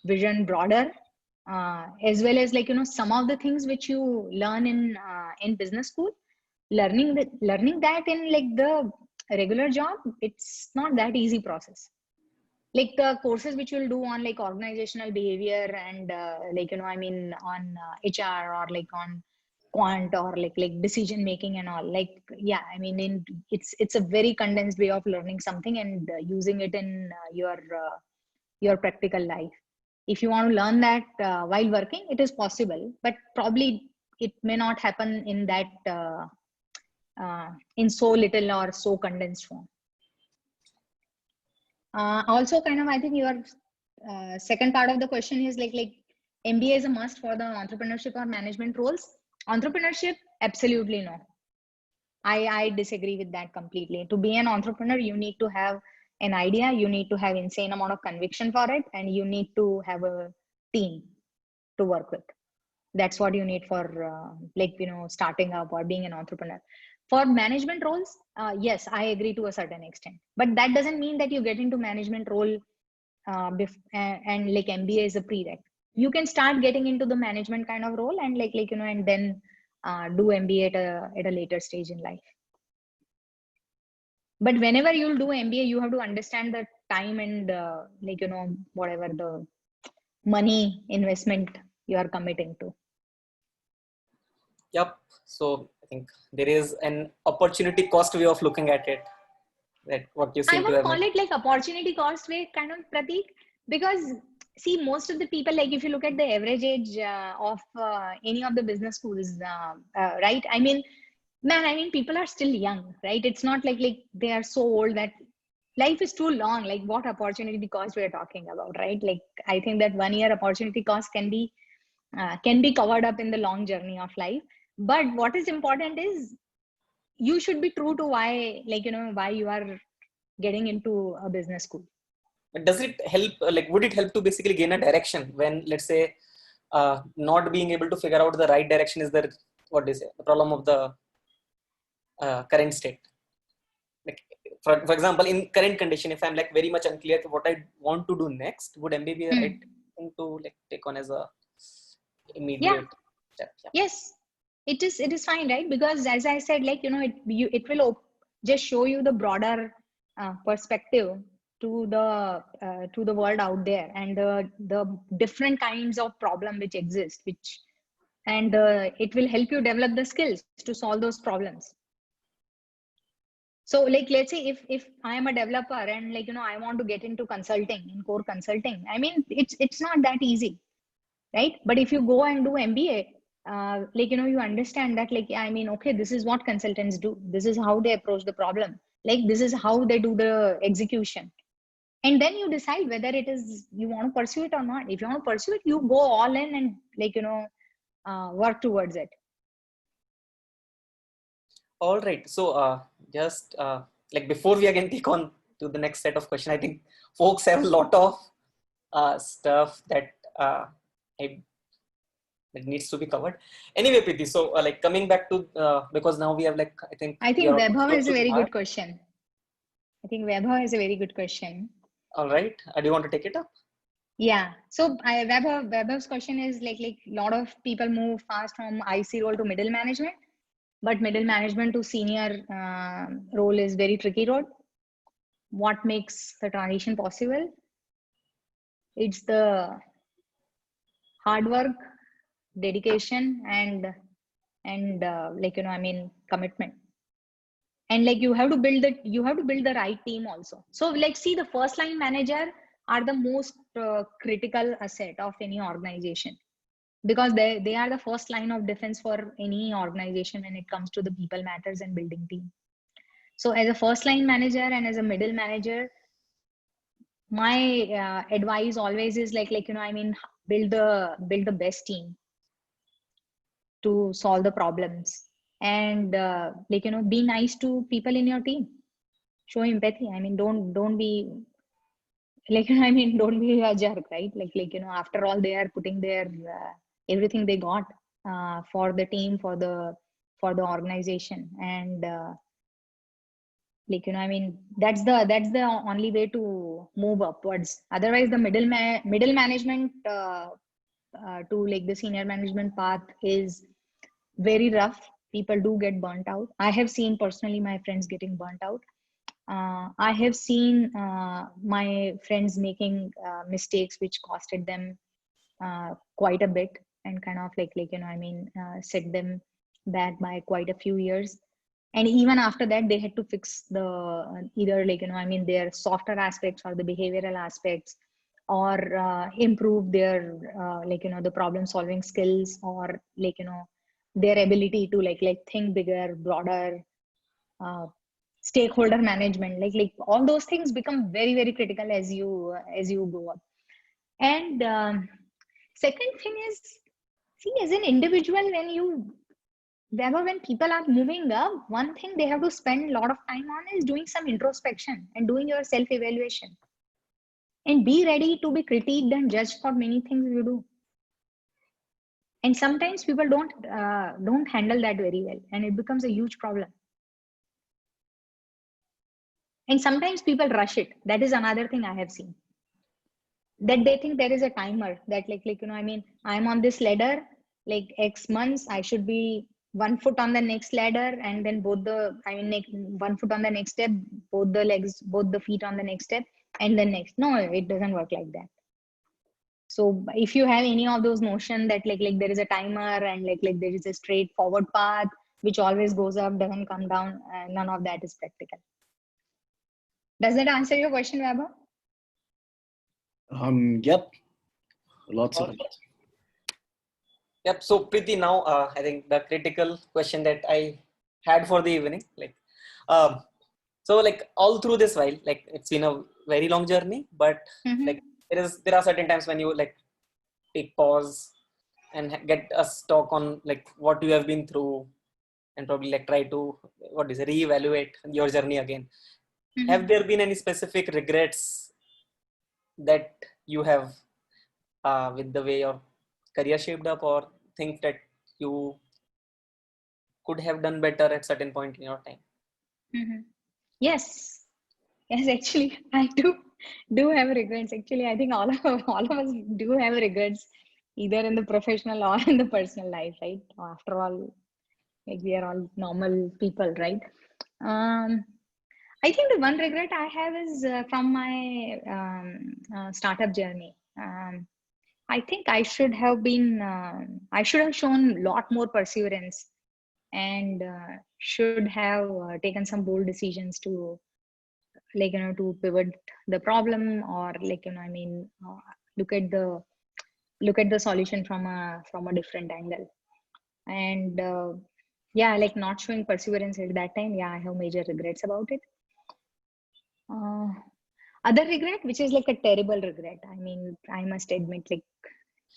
vision broader, as well as some of the things which you learn in business school, learning that in the regular job, it's not that easy process. Like the courses which you'll do on organizational behavior and on HR, or on quant, or like decision making and all, yeah, I mean it's a very condensed way of learning something and using it in your practical life. If you want to learn that while working, it is possible, but probably it may not happen in that in so little or so condensed form. Also, I think your second part of the question is like MBA is a must for the entrepreneurship or management roles. Entrepreneurship, absolutely no. I disagree with that completely. To be an entrepreneur, you need to have an idea, you need to have insane amount of conviction for it, and you need to have a team to work with. That's what you need for starting up or being an entrepreneur. For management roles, yes, I agree to a certain extent, but that doesn't mean that you get into management role and like MBA is a prereq. You can start getting into the management kind of role and and then do MBA at a later stage in life. But whenever you'll do MBA, you have to understand the time and whatever the money investment you are committing to. Yep. So I think there is an opportunity cost way of looking at it. That what you seem I to would have call it like opportunity cost way kind of, Prateek, because see, most of the people, like if you look at the average age of any of the business schools, right? I mean, people are still young, right? It's not like they are so old that life is too long. Like what opportunity cost we are talking about, right? Like I think that 1 year opportunity cost can be covered up in the long journey of life. But what is important is you should be true to why, why you are getting into a business school. But does it help? Like, would it help to basically gain a direction when, let's say, not being able to figure out the right direction is the what do you say, the problem of the current state? Like, for example, in current condition, if I'm like very much unclear to what I want to do next, would MBA be the right thing to like take on as a immediate step? Yeah. Yes, it is fine, right? Because as I said, it will just show you the broader perspective to the world out there, and the different kinds of problem which exist, and it will help you develop the skills to solve those problems. So let's say if I am a developer and I want to get into consulting, in core consulting, I mean it's not that easy, right? But if you go and do MBA, you understand that okay, this is what consultants do, this is how they approach the problem, this is how they do the execution, and then you decide whether it is you want to pursue it or not. If you want to pursue it, you go all in and work towards it. All right. So just like before we again take on to the next set of questions, I think folks have a lot of stuff that that needs to be covered. Anyway, Preeti, so like coming back to because now we have like I think Vaibhav is a very good question. Vaibhav is a very good question. All right. Do you want to take it up? Yeah. So Vaibhav's question is like lot of people move fast from IC role to middle management, but middle management to senior role is very tricky road. What makes the transition possible? It's the hard work, dedication, and commitment. And you have to build the right team also. So see, the first line manager are the most critical asset of any organization, because they are the first line of defense for any organization when it comes to the people matters and building team. So as a first line manager and as a middle manager, my advice always is build the best team to solve the problems, and be nice to people in your team. Show empathy. I mean, don't be don't be a jerk, right? After all, they are putting their everything they got for the team, for the organization, and that's the only way to move upwards. Otherwise, the middle management to like the senior management path is very rough. People do get burnt out. I have seen personally my friends getting burnt out. I have seen my friends making mistakes which costed them quite a bit, and kind of set them back by quite a few years. And even after that, they had to fix the either their softer aspects or the behavioral aspects, or improve their the problem solving skills, or their ability to think bigger, broader, uh, stakeholder management, all those things become very very critical as you go up. And second thing is, see, as an individual, when people are moving up, one thing they have to spend a lot of time on is doing some introspection and doing your self evaluation, and be ready to be critiqued and judged for many things you do. And sometimes people don't handle that very well, and it becomes a huge problem. And sometimes people rush it. That is another thing I have seen, that they think there is a timer, that I'm on this ladder, like X months I should be 1 foot on the next ladder, and then like 1 foot on the next step, both the feet on the next step, and then next. No, it doesn't work like that. So if you have any of those notion that there is a timer, and there is a straightforward path which always goes up, doesn't come down, none of that is practical. Does that answer your question, Vaibhav? Yep. Lots of it. Yep. So Preeti, now I think the critical question that I had for the evening, so all through this while, it's been a very long journey, but there are certain times when you take pause and get a stock on what you have been through, and probably try to reevaluate your journey again. Have there been any specific regrets that you have with the way your career shaped up, or things that you could have done better at certain point in your time? Yes, actually, I do have regrets. Actually, I think all of us do have regrets, either in the professional or in the personal life, right? After all, we are all normal people, right? I think the one regret I have is from my startup journey. I think I should have shown a lot more perseverance, and should have taken some bold decisions to to pivot the problem, or look at the solution from a different angle. And not showing perseverance at that time, I have major regrets about it. Other regret, which is a terrible regret, I mean, I must admit,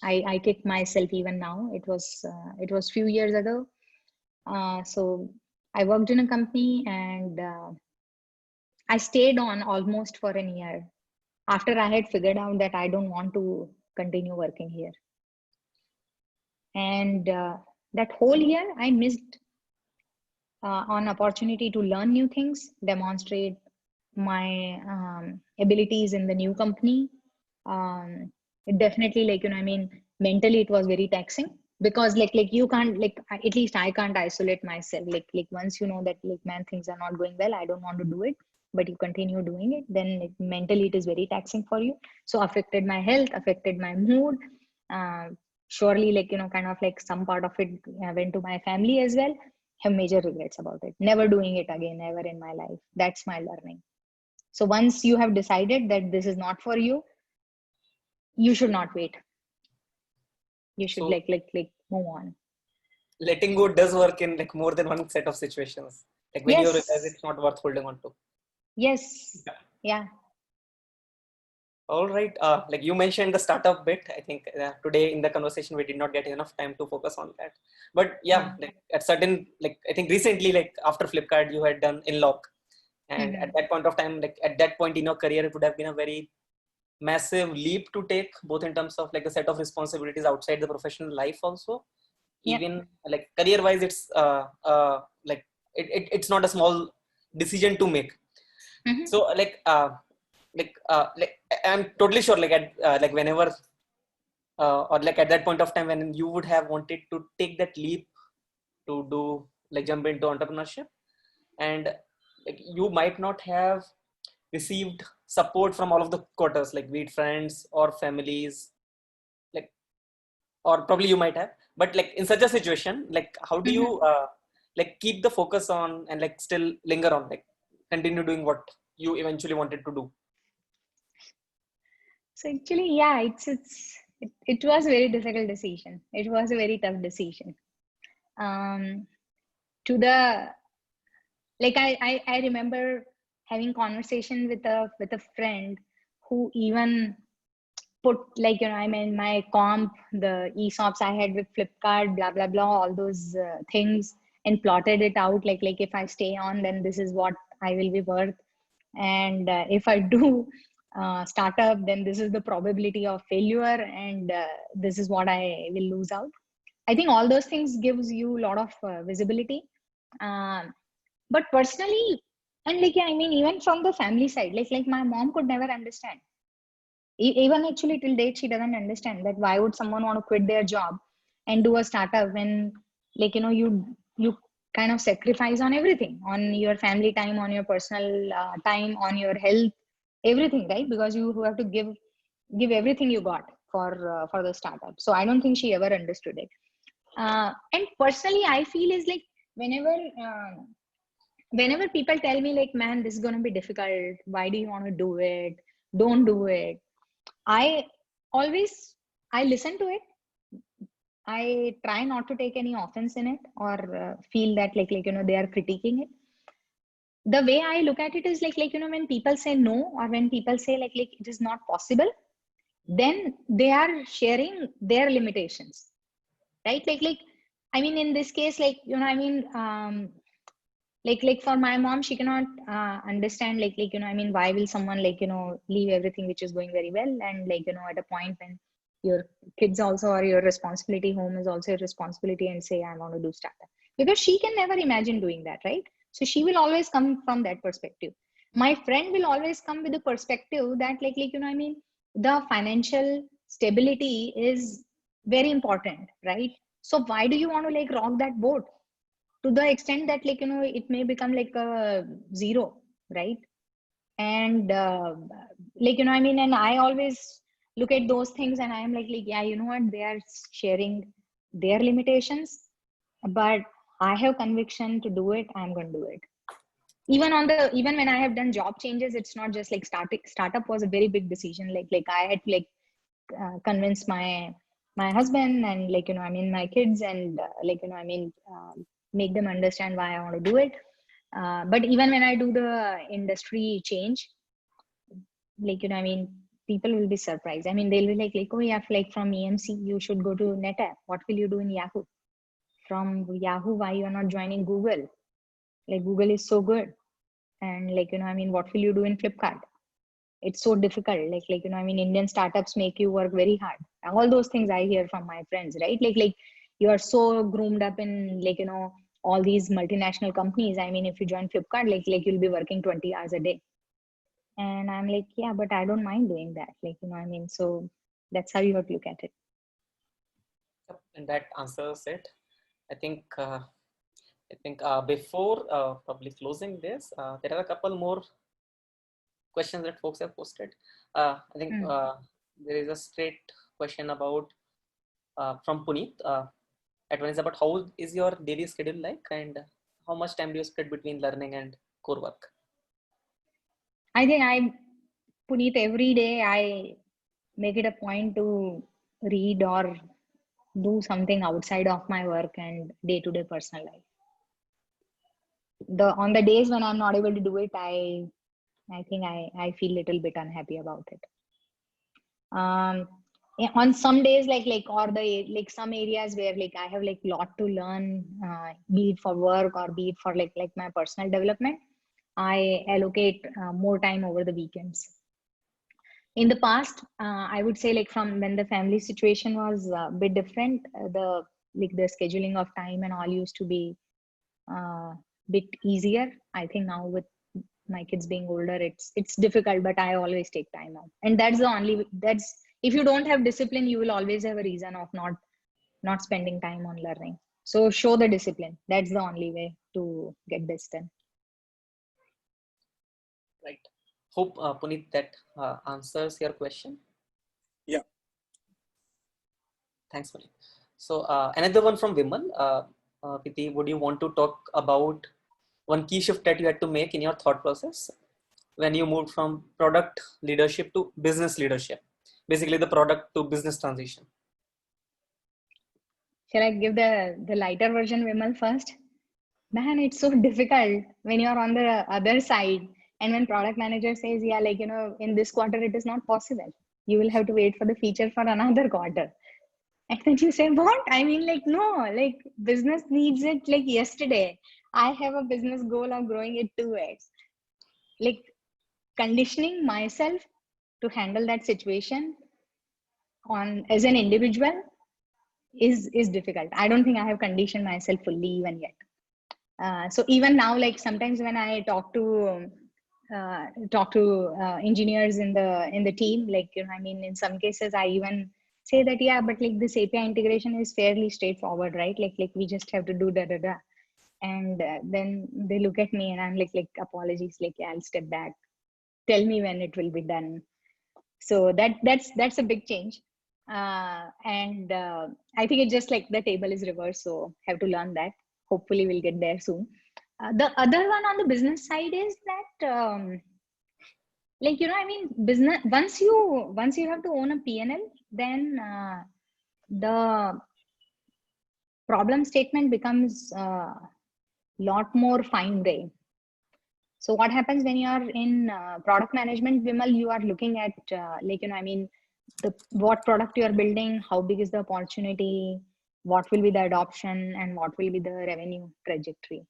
I kick myself even now. It was few years ago. So I worked in a company, and I stayed on almost for a year after I had figured out that I don't want to continue working here. And that whole year I missed on opportunity to learn new things, demonstrate my abilities in the new company. It definitely mentally it was very taxing, because you can't at least I can't isolate myself, once you know that man, things are not going well, I don't want to do it, but you continue doing it, then mentally it is very taxing for you. So affected my health, affected my mood. Surely some part of it went to my family as well. Have major regrets about it. Never doing it again ever in my life. That's my learning. So once you have decided that this is not for you, you should not wait. You should move on. Letting go does work in more than one set of situations. When you realize it's not worth holding on to. Yes. Yeah. All right. Like you mentioned the startup bit. I think today in the conversation we did not get enough time to focus on that. But yeah, like at certain, like I think recently, like after Flipkart, you had done InLock, and at that point of time, like at that point in your career, it would have been a very massive leap to take, both in terms of like a set of responsibilities outside the professional life, also. Yeah. Even like career-wise, it's like it's not a small decision to make. So like I'm totally sure like at like whenever or like at that point of time when you would have wanted to take that leap to do like jump into entrepreneurship, and like you might not have received support from all of the quarters, like be it friends or families, like, or probably you might have, but like in such a situation, like how do you like keep the focus on and like still linger on, like continue doing what you eventually wanted to do? So actually, yeah, it was a very difficult decision. It was a very tough decision. Um, to the like I remember having conversation with a friend who even put, like, you know, I mean, my comp, the ESOPs I had with Flipkart, blah blah blah, all those things, and plotted it out, like if I stay on, then this is what I will be worth, and if I do startup, then this is the probability of failure, and this is what I will lose out. I think all those things gives you a lot of visibility. Um, but personally, and like, I mean, even from the family side, like my mom could never understand. Even actually till date, she doesn't understand that why would someone want to quit their job and do a startup when, like, you know, you kind of sacrifice on everything, on your family time, on your personal time, on your health, everything, right? Because you have to give everything you got for the startup. So I don't think she ever understood it. And personally, I feel is like whenever whenever people tell me like, man, this is going to be difficult, why do you want to do it, don't do it, I always, I listen to it. I try not to take any offense in it, or feel that like, you know, they are critiquing it. The way I look at it is like, you know, when people say no, or when people say like it is not possible, then they are sharing their limitations, right? Like I mean, in this case, like, you know, I mean, like for my mom, she cannot understand like, you know, I mean, why will someone, like, you know, leave everything which is going very well, and like, you know, at a point when your kids also are your responsibility, home is also your responsibility, and say, I want to do startup, because she can never imagine doing that, right? So she will always come from that perspective. My friend will always come with the perspective that like, you know, I mean, the financial stability is very important, right? So why do you want to like rock that boat to the extent that, like, you know, it may become like a zero, right? And like, you know, I mean, and I always look at those things and I am like, yeah, you know what, they are sharing their limitations, but I have conviction to do it, I'm going to do it. Even on the, even when I have done job changes, it's not just like startup was a very big decision, like I had to like convince my husband, and like, you know, I mean, my kids, and like, you know, I mean, make them understand why I want to do it. But even when I do the industry change, like, you know, I mean, people will be surprised. I mean, they'll be like, oh yeah, like from EMC you should go to NetApp, what will you do in Yahoo? From Yahoo, why you're not joining Google? Like, Google is so good. And like, you know, I mean, what will you do in Flipkart? It's so difficult, like, you know, I mean, Indian startups make you work very hard. All those things I hear from my friends, right? Like you are so groomed up in, like, you know, all these multinational companies. I mean, if you join Flipkart, like you'll be working 20 hours a day. And I'm like, yeah, but I don't mind doing that, like, you know, I mean, so that's how you have to look at it. And that answers it. I think before probably closing this, there are a couple more questions that folks have posted. I think there is a straight question about from Puneet. That one is about how is your daily schedule like, and how much time do you spend between learning and core work? I think Puneet, every day I make it a point to read or do something outside of my work and day-to-day personal life. On the days when I'm not able to do it, I think I feel a little bit unhappy about it. On some days, like some areas where like I have like lot to learn, be it for work or be it for like my personal development, I allocate more time over the weekends. In the past, I would say like from when the family situation was a bit different, the scheduling of time and all used to be bit easier. I think now with my kids being older, it's difficult, but I always take time out. And that's if you don't have discipline, you will always have a reason of not spending time on learning. So show the discipline. That's the only way to get this done. Right. Hope Puneet that answers your question. Yeah. Thanks, Puneet. So another one from Vimal. Piti, would you want to talk about one key shift that you had to make in your thought process when you moved from product leadership to business leadership, basically the product to business transition? Shall I give the lighter version, Vimal, first? Man, it's so difficult when you're on the other side and when product manager says, yeah, like, in this quarter, it is not possible. You will have to wait for the feature for another quarter. And then you say, what? I mean, like, no, like business needs it like yesterday. I have a business goal of growing it 2x. Like conditioning myself to handle that situation as an individual is difficult. I don't think I have conditioned myself fully even yet. So even now, like sometimes when I talk to engineers in the team, like, I mean, in some cases I even say that, yeah, but like this API integration is fairly straightforward, right? Like we just have to do da da da. And then they look at me and I'm like apologies, like, yeah, I'll step back. Tell me when it will be done. So that's a big change. And I think it's just like the table is reversed. So have to learn that. Hopefully we'll get there soon. The other one on the business side is that, like, I mean, business, once you have to own a P&L, then the problem statement becomes lot more fine grained. So what happens when you are in product management, Vimal, you are looking at I mean, what product you are building, how big is the opportunity, what will be the adoption, and what will be the revenue trajectory,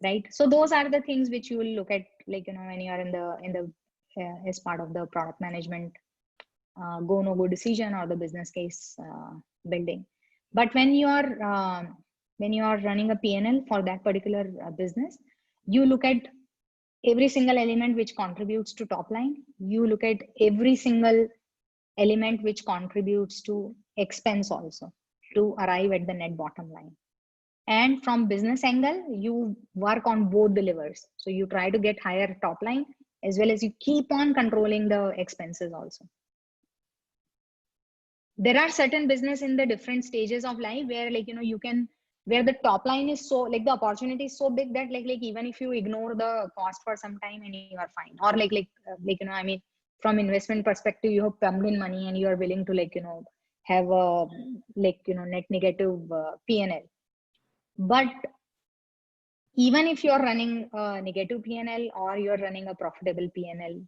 right? So those are the things which you will look at, like, when you are in the as part of the product management go no go decision or the business case building. But when you are running a P&L for that particular business, you look at every single element which contributes to top line. You look at every single element which contributes to expense also to arrive at the net bottom line. And from business angle, you work on both the levers. So you try to get higher top line as well as you keep on controlling the expenses also. There are certain business in the different stages of life where, like, you can, where the top line is so, like, the opportunity is so big that like even if you ignore the cost for some time and you are fine. Or I mean, from investment perspective, you have pumped in money and you are willing to, like, have a, like, net negative P&L. But even if you're running a negative P&L or you're running a profitable P&L,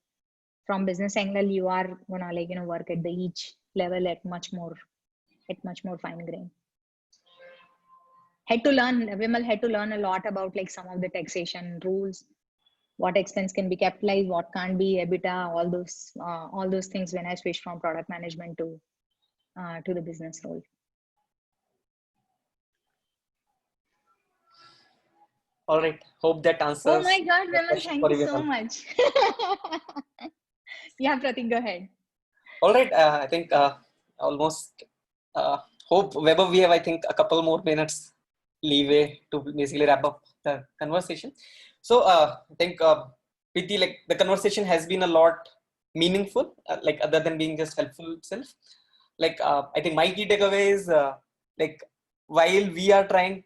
from business angle, you are gonna, like, work at the each level at much more fine grain. Vimal had to learn a lot about, like, some of the taxation rules, what expense can be capitalized, what can't be, EBITDA, all those things when I switched from product management to the business role. All right. Hope that answers. Oh my God, Vimal, thank you so much. Yeah, Pratik, go ahead. All right. I think almost hope, Weber, we have, I think, a couple more minutes leeway to basically wrap up the conversation. So I think, Priti, like, the conversation has been a lot meaningful, like, other than being just helpful itself. Like, I think my key takeaway is, like, while we are trying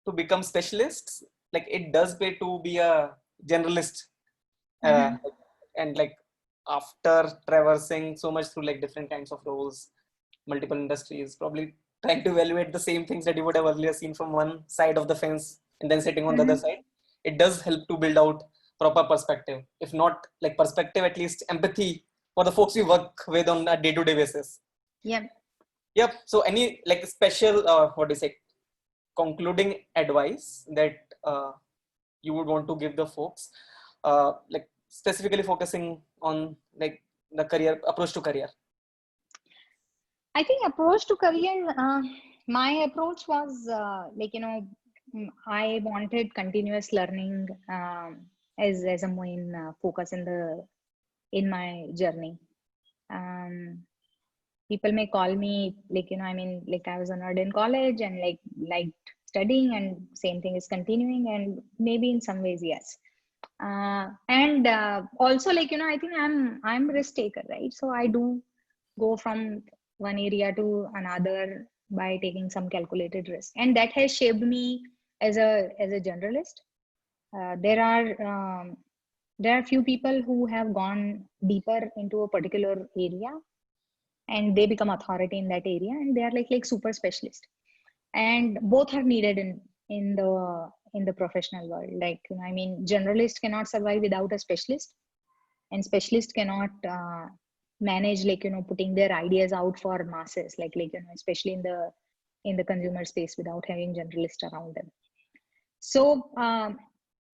to become specialists, like, it does pay to be a generalist. And like, after traversing so much through, like, different kinds of roles, multiple industries, probably trying to evaluate the same things that you would have earlier seen from one side of the fence and then sitting on the other side, it does help to build out proper perspective. If not like perspective, at least empathy for the folks we work with on a day-to-day basis. Yep. Yep. So any like special, what do you say, concluding advice that you would want to give the folks, like specifically focusing on like the career approach to career? I think approach to career, my approach was I wanted continuous learning as a main focus in my journey. People may call me I was a nerd in college and liked studying, and same thing is continuing, and maybe in some ways yes. And also I think I'm a risk taker, right? So I do go from one area to another by taking some calculated risk, and that has shaped me as a generalist. There are few people who have gone deeper into a particular area and they become authority in that area, and they are like super specialist, and both are needed in the professional world. Generalist cannot survive without a specialist, and specialist cannot manage putting their ideas out for masses, especially in the consumer space, without having generalists around them. So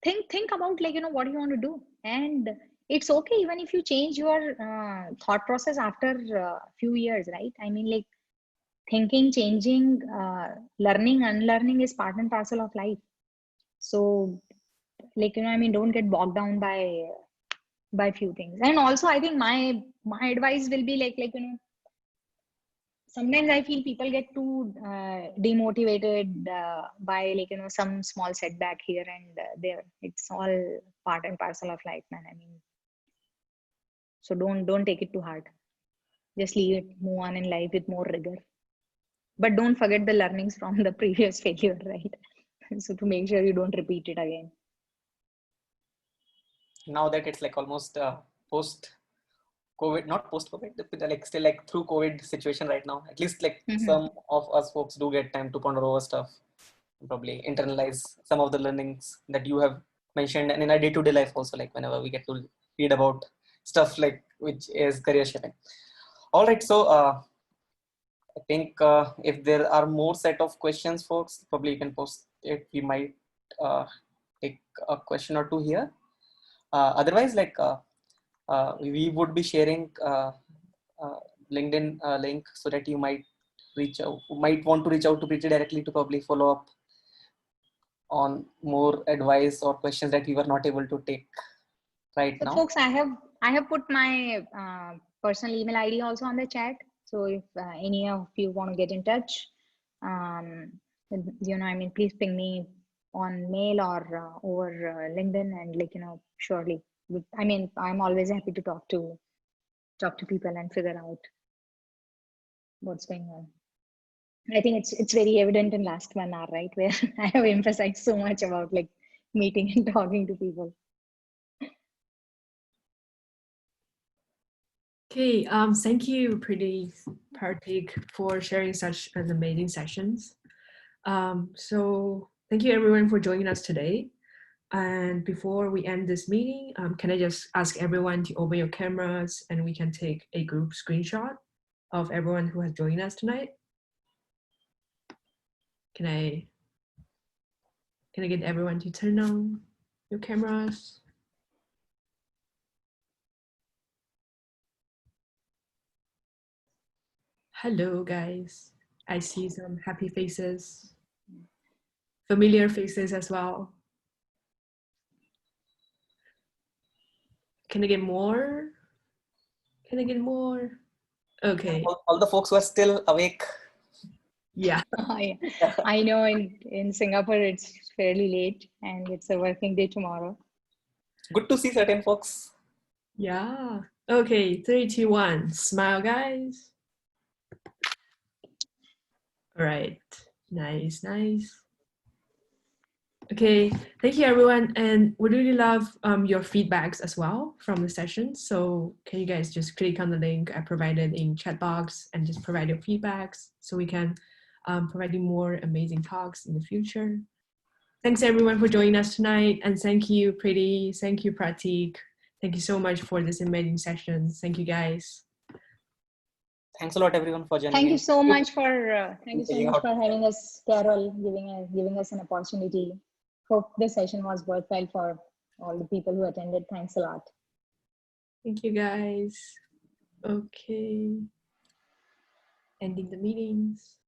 think about what you want to do, and it's okay even if you change your thought process after a few years, right? Thinking, changing, learning, unlearning is part and parcel of life. So don't get bogged down by few things. And also I think my advice will be sometimes I feel people get too demotivated by some small setback here and there. It's all part and parcel of life, man. So don't take it too hard. Just leave it, move on in life with more rigor. But don't forget the learnings from the previous failure, right? So to make sure you don't repeat it again. Now that it's like almost post-COVID, not post-COVID, like still like through COVID situation right now, at least some of us folks do get time to ponder over stuff, probably internalize some of the learnings that you have mentioned, and in our day-to-day life also, like whenever we get to read about stuff like which is career shaping. All right, so I think if there are more set of questions, folks, probably you can post it. We might take a question or two here. Otherwise, we would be sharing LinkedIn link so that you might want to reach out to Preeti directly to probably follow up on more advice or questions that we were not able to take right now. Folks, I have put my personal email ID also on the chat. So if any of you want to get in touch, please ping me on mail or over LinkedIn, and surely. I'm always happy to talk to people and figure out what's going on. I think it's very evident in last 1 hour, right, where I have emphasized so much about meeting and talking to people. Okay, thank you, Preeti, Pratik, for sharing such an amazing sessions. So thank you everyone for joining us today. And before we end this meeting, can I just ask everyone to open your cameras and we can take a group screenshot of everyone who has joined us tonight? Can I get everyone to turn on your cameras? Hello, guys. I see some happy faces, familiar faces as well. Can I get more? Can I get more? Okay. All the folks who are still awake. Yeah. I know in Singapore it's fairly late and it's a working day tomorrow. Good to see certain folks. Yeah. Okay, 3, 2, 1. Smile, guys. All right. Nice, nice. Okay, thank you everyone, and we really love your feedbacks as well from the session. So can you guys just click on the link I provided in chat box and just provide your feedbacks so we can provide you more amazing talks in the future. Thanks everyone for joining us tonight, and thank you Preeti, thank you Pratik, Thank you so much for this amazing session. Thank you, guys. Thanks a lot, everyone, for joining Thank you in. so much for Figuring out. having us, Carol, giving us an opportunity. Hope this session was worthwhile for all the people who attended. Thanks a lot. Thank you, guys. Okay. Ending the meetings.